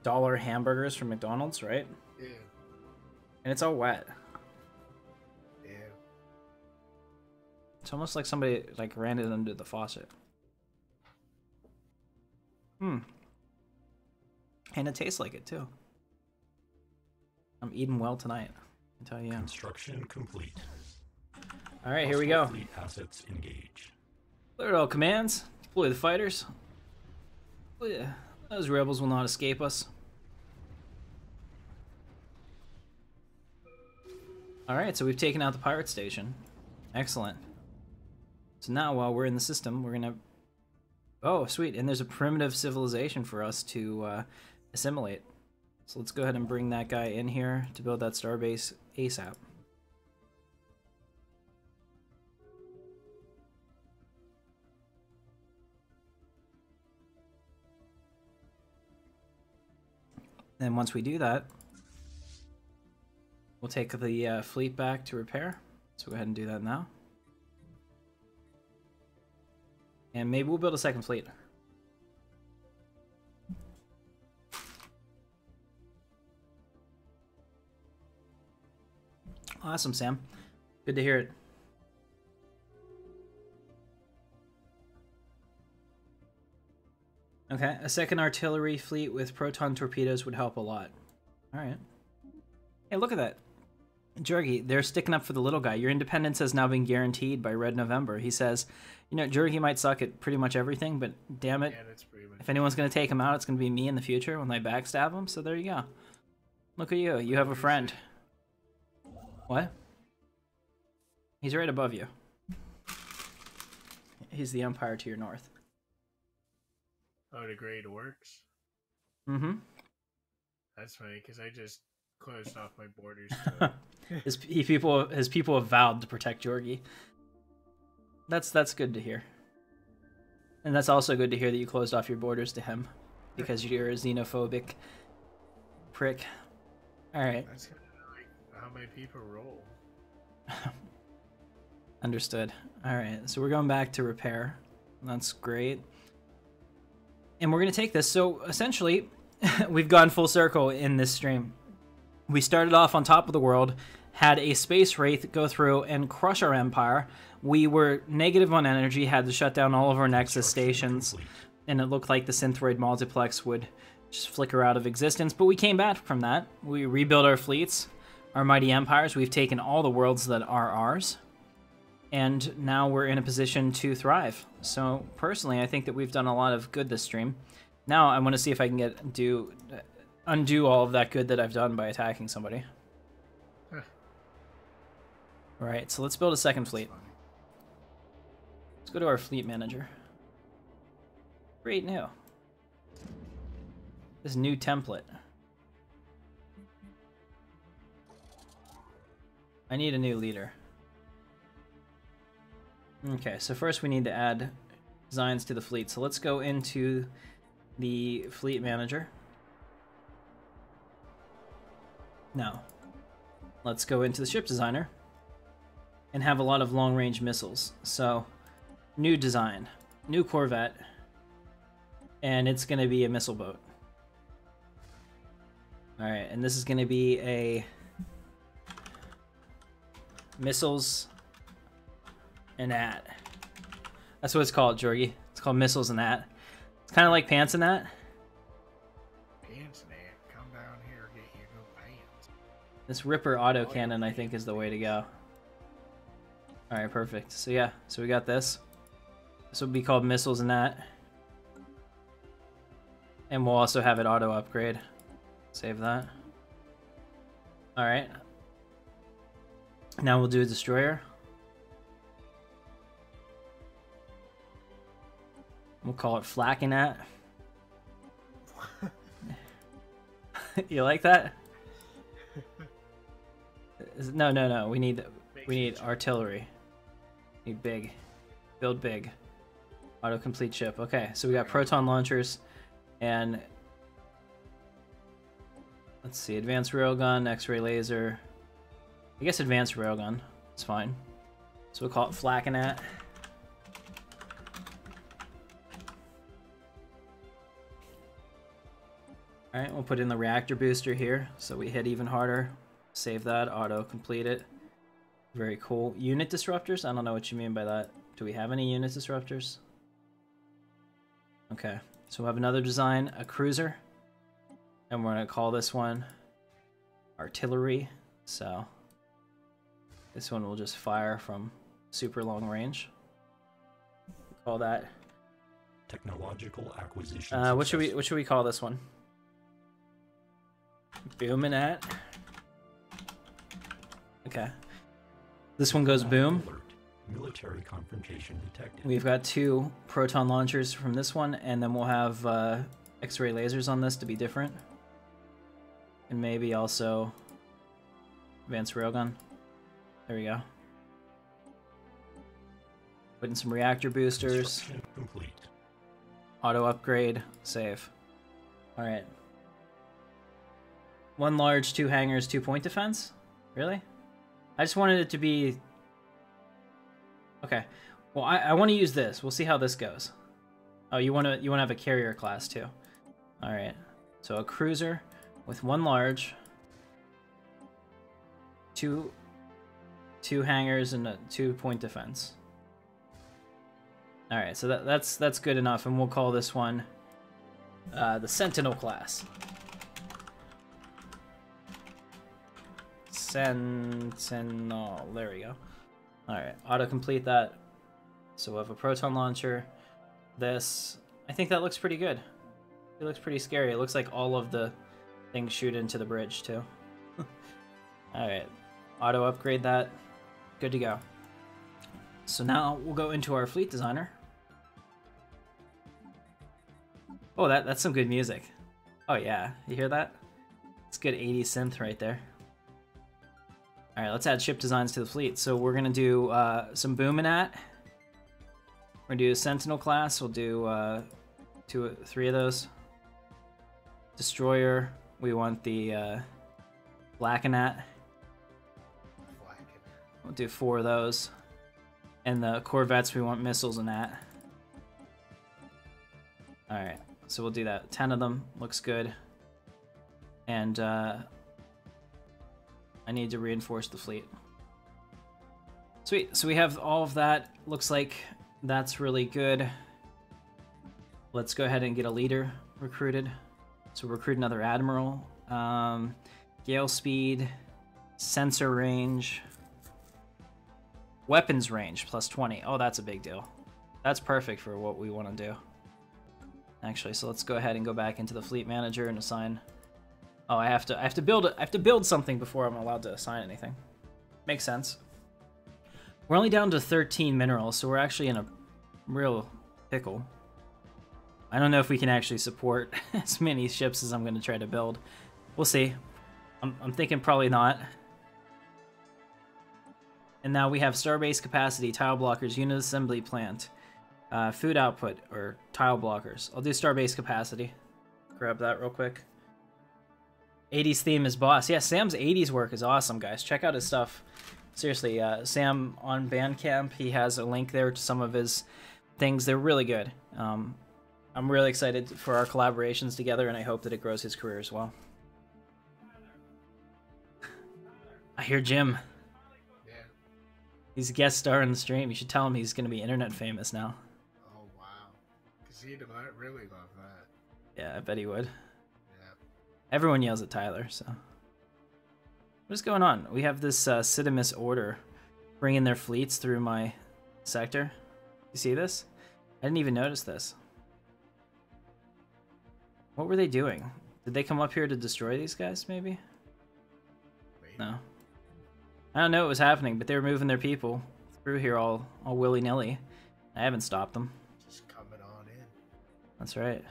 dollar hamburgers from McDonald's, right? Yeah. And it's all wet. Yeah. It's almost like somebody, like, ran it under the faucet. Hmm. And it tastes like it, too. I'm eating well tonight, I tell you. Construction complete. Alright, here we go. Fleet assets engaged. Clear all commands. Deploy the fighters. Oh, yeah. Those rebels will not escape us. Alright, so we've taken out the pirate station. Excellent. So now, while we're in the system, we're gonna... Oh, sweet, and there's a primitive civilization for us to assimilate. So let's go ahead and bring that guy in here to build that starbase ASAP. And once we do that, we'll take the fleet back to repair. So go ahead and do that now. And maybe we'll build a second fleet. Awesome, Sam. Good to hear it. Okay, a second artillery fleet with proton torpedoes would help a lot. Alright. Hey, look at that. Cherryh, they're sticking up for the little guy. Your independence has now been guaranteed by Red November. He says, you know, Cherryh might suck at pretty much everything, but damn it, Yeah, that's pretty much if anyone's going to take him out, it's going to be me in the future when I backstab him. So there you go. Look at you. You have a friend. What? He's right above you. He's the Empire to your north. Oh, the grade works? Mm-hmm. That's funny, because I just closed off my borders to his people have vowed to protect Cherryh. That's good to hear. And that's also good to hear that you closed off your borders to him, because you're a xenophobic prick. Alright. That's kind of like how my people roll. Understood. Alright, so we're going back to repair. That's great. And we're going to take this. So essentially, we've gone full circle in this stream. We started off on top of the world, had a space wraith go through and crush our empire. We were negative on energy, had to shut down all of our nexus stations, and it looked like the Synthroid multiplex would just flicker out of existence. But we came back from that. We rebuilt our fleets, our mighty empires. We've taken all the worlds that are ours. And now we're in a position to thrive. So personally, I think that we've done a lot of good this stream. Now I want to see if I can undo all of that good that I've done by attacking somebody. Huh. Alright, so let's build a second fleet. Let's go to our fleet manager. Create new. This new template. I need a new leader. Okay, so first we need to add designs to the fleet. So let's go into the fleet manager. Now, let's go into the ship designer and have a lot of long-range missiles. So, new design, new corvette, and it's going to be a missile boat. Alright, and this is going to be a missiles and that. That's what it's called, Cherryh. It's called missiles and that. It's kind of like pants and that. Pants and that. Come down here, get your new pants. This Ripper autocannon, I think, is the way to go. Alright, perfect. So yeah, so we got this. This will be called missiles and that. And we'll also have it auto upgrade. Save that. Alright. Now we'll do a destroyer. We'll call it Flackinat. You like that? No. We need artillery. Need big. Build big. Auto-complete ship. Okay, so we got proton launchers and... Let's see, advanced railgun, X-ray laser. I guess advanced railgun. It's fine. So we'll call it Flakinat. Alright, we'll put in the reactor booster here, so we hit even harder. Save that, auto-complete it. Very cool. Unit disruptors? I don't know what you mean by that. Do we have any unit disruptors? Okay, so we'll have another design, a cruiser. And we're going to call this one artillery. So this one will just fire from super long range. Call that Technological acquisition. what should we call this one? Boominat. Okay. This one goes boom. Alert. Military confrontation detected. We've got 2 proton launchers from this one, and then we'll have X-ray lasers on this to be different. And maybe also advanced railgun. There we go. Put in some reactor boosters. Construction complete. Auto upgrade. Save. Alright. 1 large, 2 hangars, 2 point defense? Really? I just wanted it to be... Okay. Well, I want to use this. We'll see how this goes. Oh, you want to have a carrier class too. Alright. So a cruiser with 1 large, 2 hangars, and a 2 point defense. Alright, so that's good enough, and we'll call this one the Sentinel class. Sentinel, there we go. Alright, auto-complete that. So we'll have a proton launcher. This, I think that looks pretty good. It looks pretty scary. It looks like all of the things shoot into the bridge too. Alright, auto-upgrade that. Good to go. So now we'll go into our fleet designer. Oh, that's some good music. Oh yeah, you hear that? It's good 80s synth right there. Alright, let's add ship designs to the fleet. So we're gonna do some Boominat. We're gonna do a Sentinel class. We'll do 3 of those. Destroyer. We want the Blackenat. We'll do 4 of those. And the Corvettes, we want missiles and that. Alright, so we'll do that. 10 of them. Looks good. And I need to reinforce the fleet. Sweet, so we have all of that. Looks like that's really good. Let's go ahead and get a leader recruited. So recruit another admiral. Gale speed, sensor range, weapons range plus 20. Oh, that's a big deal. That's perfect for what we want to do. Actually, so let's go ahead and go back into the fleet manager and assign. Oh, I have to build something before I'm allowed to assign anything. Makes sense. We're only down to 13 minerals, so we're actually in a real pickle. I don't know if we can actually support as many ships as I'm going to try to build. We'll see. I'm thinking probably not. And now we have starbase capacity, tile blockers, unit assembly plant, food output, or tile blockers. I'll do starbase capacity. Grab that real quick. 80s theme is boss. Yeah, Sam's 80s work is awesome, guys. Check out his stuff. Seriously, Sam on Bandcamp, he has a link there to some of his things. They're really good. I'm really excited for our collaborations together, and I hope that it grows his career as well. I hear Jim. Yeah. He's a guest star in the stream. You should tell him he's going to be internet famous now. Oh, wow. Because he'd really love that. Yeah, I bet he would. Yeah. Everyone yells at Tyler, so... What is going on? We have this Cidamus order bringing their fleets through my sector. You see this? I didn't even notice this. What were they doing? Did they come up here to destroy these guys, maybe? No. I don't know what was happening, but they were moving their people through here all willy-nilly. I haven't stopped them. Just coming on in. That's right.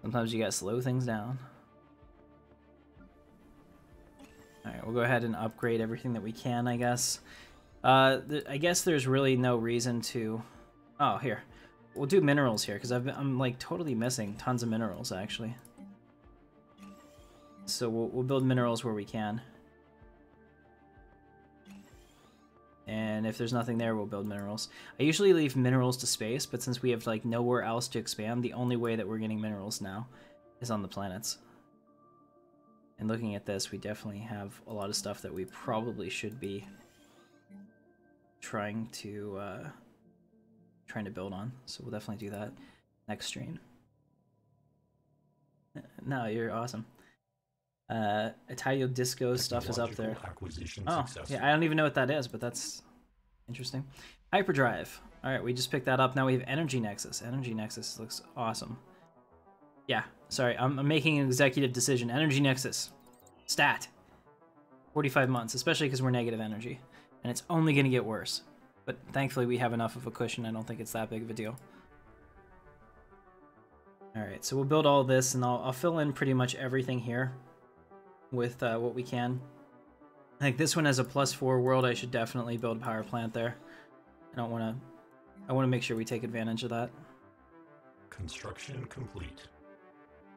Sometimes you gotta slow things down. Alright, we'll go ahead and upgrade everything that we can, I guess. I guess there's really no reason to... Oh, here. We'll do minerals here, because I'm like totally missing tons of minerals, actually. So we'll build minerals where we can. And if there's nothing there, we'll build minerals. I usually leave minerals to space, but since we have like nowhere else to expand, the only way that we're getting minerals now is on the planets. And looking at this, we definitely have a lot of stuff that we probably should be trying to build on. So we'll definitely do that next stream. No, you're awesome. Italio Disco stuff is up there. Oh, yeah, I don't even know what that is, but that's interesting. Hyperdrive. All right, we just picked that up. Now we have Energy Nexus. Energy Nexus looks awesome. Yeah, sorry, I'm making an executive decision. Energy Nexus. Stat. 45 months, especially because we're negative energy. And it's only going to get worse. But thankfully we have enough of a cushion. I don't think it's that big of a deal. Alright, so we'll build all this, and I'll fill in pretty much everything here with what we can. I think this one has a +4 world. I should definitely build a power plant there. I want to make sure we take advantage of that. Construction complete.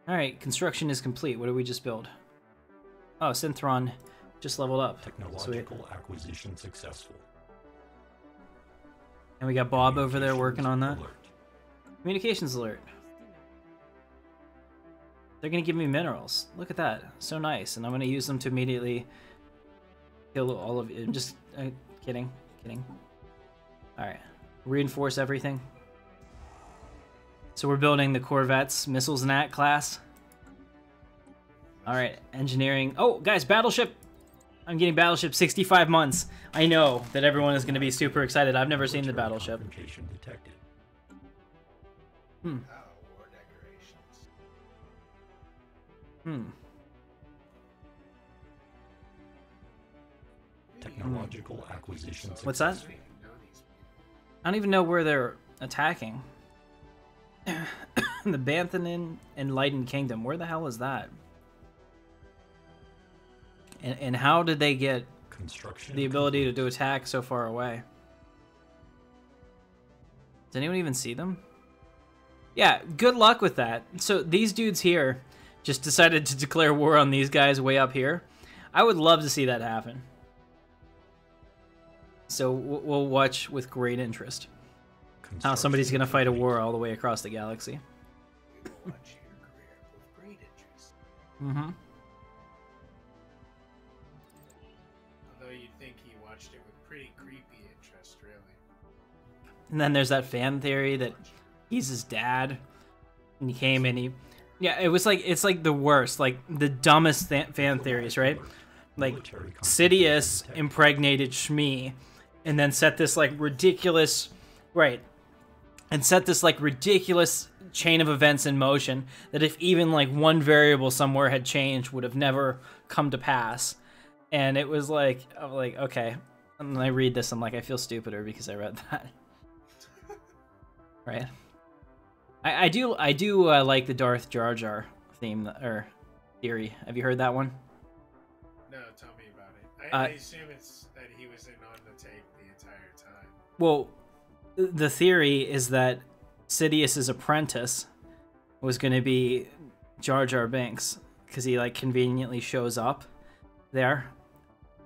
Alright, construction is complete. What did we just build? Oh, Synthron just leveled up. Technological acquisition successful. And we got Bob over there working on that. Alert. Communications alert. They're gonna give me minerals. Look at that. So nice. And I'm gonna use them to immediately kill all of you. Just kidding. Alright. Reinforce everything. So we're building the Corvettes, Missiles and At class. Alright, engineering. Oh, guys, Battleship! I'm getting Battleship 65 months. I know that everyone is going to be super excited. I've never seen the Battleship. Detected. War decorations. Technological acquisition successful. What's that? I don't even know where they're attacking. The Banthenin Enlightened Kingdom. Where the hell is that? And how did they get the ability to attack so far away? Does anyone even see them? Yeah, good luck with that. So these dudes here just decided to declare war on these guys way up here. I would love to see that happen. So we'll watch with great interest how somebody's going to fight a war all the way across the galaxy. We will watch your career with great interest. Mm-hmm. Although you'd think he watched it with pretty creepy interest, really. And then there's that fan theory that he's his dad, and he came and he... Yeah, it's like the worst, like the dumbest fan theories, right? Like, Sidious impregnated Shmi, and then set this like ridiculous... Right. And set this like ridiculous chain of events in motion that if even like one variable somewhere had changed would have never come to pass. And it was like, I'm like, okay. And when I read this, I'm like, I feel stupider because I read that. Right. I do like the Darth Jar Jar theme or theory. Have you heard that one? No, tell me about it. I assume it's that he was in on the tape the entire time. Well, the theory is that Sidious's apprentice was going to be Jar Jar Binks because he like conveniently shows up there,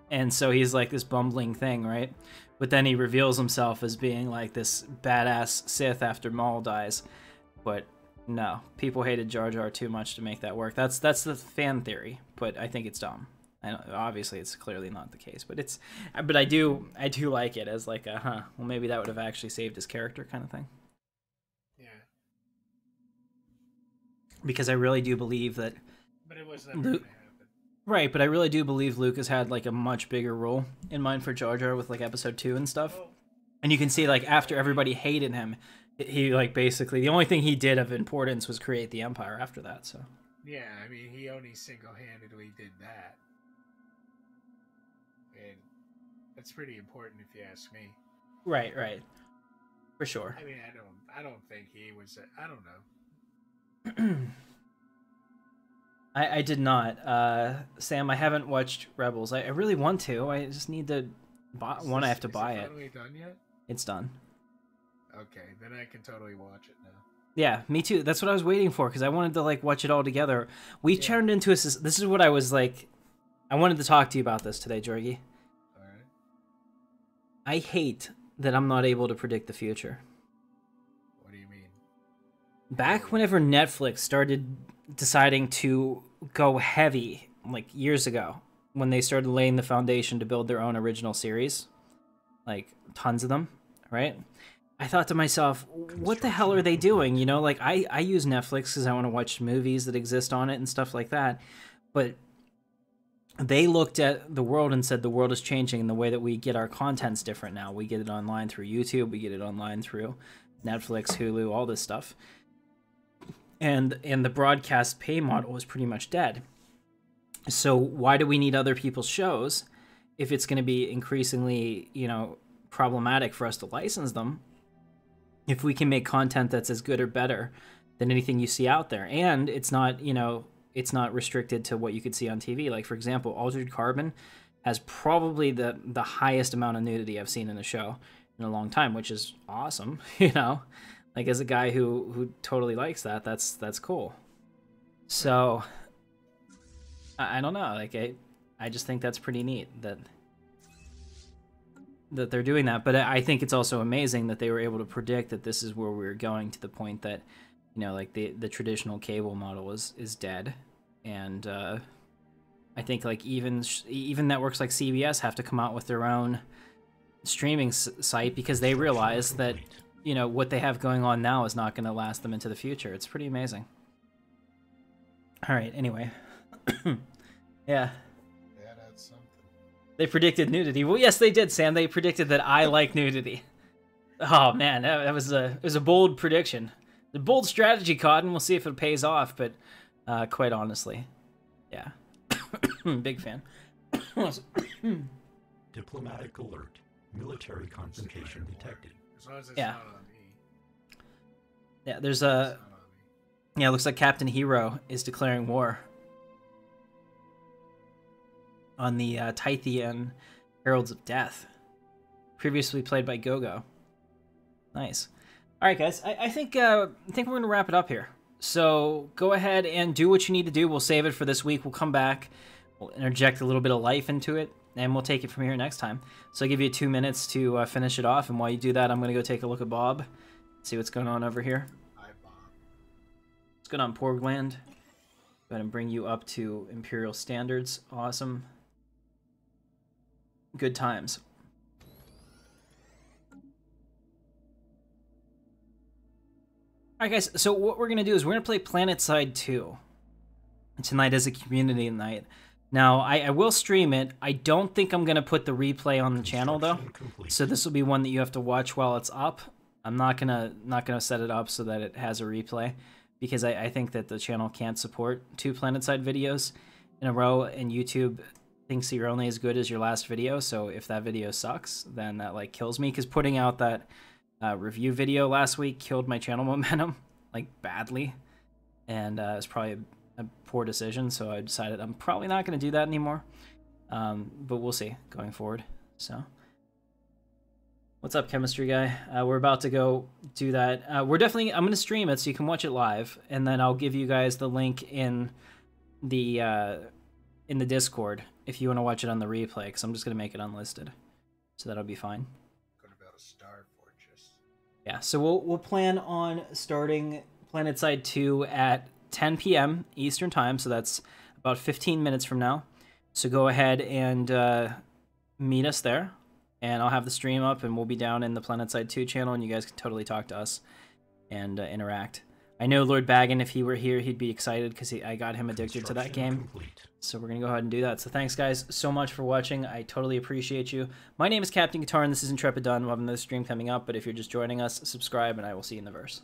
and so he's like this bumbling thing, right? But then he reveals himself as being like this badass Sith after Maul dies. But no, people hated Jar Jar too much to make that work. That's the fan theory, but I think it's dumb. And obviously, it's clearly not the case. But I do like it as like a well, maybe that would have actually saved his character kind of thing. Yeah. Because I really do believe that. But it was never going to happen. Right, but I really do believe Lucas had like a much bigger role in mind for Jar Jar with like Episode 2 and stuff. Well, and you can see like after everybody hated him, he like basically the only thing he did of importance was create the Empire after that. So. Yeah, I mean he only single-handedly did that. And that's pretty important if you ask me. Right, for sure. I mean, I don't think he was. I don't know. I did not. Sam, I haven't watched Rebels. I really want to. I just need to One, I have to buy Is it. finally done yet? It's done. Okay, then I can totally watch it now. Yeah, me too. That's what I was waiting for, because I wanted to like watch it all together. We turned into a... This is what I was like... I wanted to talk to you about this today, Jorgie. Alright. I hate that I'm not able to predict the future. What do you mean? Back whenever Netflix started deciding to go heavy, like years ago, when they started laying the foundation to build their own original series, like tons of them, right? I thought to myself, what the hell are they doing? You know, like I use Netflix because I want to watch movies that exist on it and stuff like that. But they looked at the world and said the world is changing, and the way that we get our content's different now. We get it online through YouTube, we get it online through Netflix, Hulu, all this stuff. And the broadcast pay model is pretty much dead. So why do we need other people's shows if it's going to be increasingly, you know, problematic for us to license them? If we can make content that's as good or better than anything you see out there, and it's not, you know, it's not restricted to what you could see on TV. Like, for example, Altered Carbon has probably the highest amount of nudity I've seen in a show in a long time, which is awesome, you know? Like, as a guy who totally likes that, that's cool. So, I don't know, like, I just think that's pretty neat that they're doing that. But I think it's also amazing that they were able to predict that this is where we were going, to the point that, you know, like the traditional cable model is dead. And I think like even networks like CBS have to come out with their own streaming site, because they realize that, you know, what they have going on now is not going to last them into the future. It's pretty amazing. All right, anyway. Yeah. They predicted nudity. Well, yes, they did, Sam. They predicted that I like nudity. Oh man, that was a bold prediction. The bold strategy, Cotton. We'll see if it pays off, but quite honestly, yeah, big fan. Diplomatic alert. Military confrontation detected. As long as it's Yeah. not on me. Yeah, there's It's not on me. yeah, it looks like Captain Hero is declaring war on the Tythian Heralds of Death, previously played by Gogo. Nice. All right, guys. I think we're gonna wrap it up here. So go ahead and do what you need to do. We'll save it for this week. We'll come back. We'll interject a little bit of life into it, and we'll take it from here next time. So I'll give you 2 minutes to finish it off. And while you do that, I'm gonna go take a look at Bob, see what's going on over here. Hi, Bob. What's going on, Porgland? Go ahead and bring you up to Imperial standards. Awesome. Good times. Alright guys, so what we're going to do is we're going to play PlanetSide 2. Tonight is a community night. Now, I will stream it. I don't think I'm going to put the replay on the channel though. So this will be one that you have to watch while it's up. I'm not gonna set it up so that it has a replay, because I think that the channel can't support 2 PlanetSide videos in a row, and YouTube thinks you're only as good as your last video. So if that video sucks, then that like kills me, because putting out that review video last week killed my channel momentum like badly, and it's probably a poor decision. So I decided I'm probably not going to do that anymore, but we'll see going forward. So what's up, chemistry guy? We're about to go do that. I'm going to stream it so you can watch it live, and then I'll give you guys the link in the Discord if you want to watch it on the replay, because I'm just going to make it unlisted, so that'll be fine. Gonna build a star fortress. Yeah, so we'll plan on starting PlanetSide 2 at 10 p.m. Eastern Time, so that's about 15 minutes from now. So go ahead and meet us there, and I'll have the stream up, and we'll be down in the PlanetSide 2 channel, and you guys can totally talk to us and interact. I know Lord Baggin, if he were here, he'd be excited, because I got him addicted to that game. So we're going to go ahead and do that. So thanks, guys, so much for watching. I totally appreciate you. My name is Captain Katarn. This is Intrepid Dawn. We'll have another stream coming up, but if you're just joining us, subscribe, and I will see you in the verse.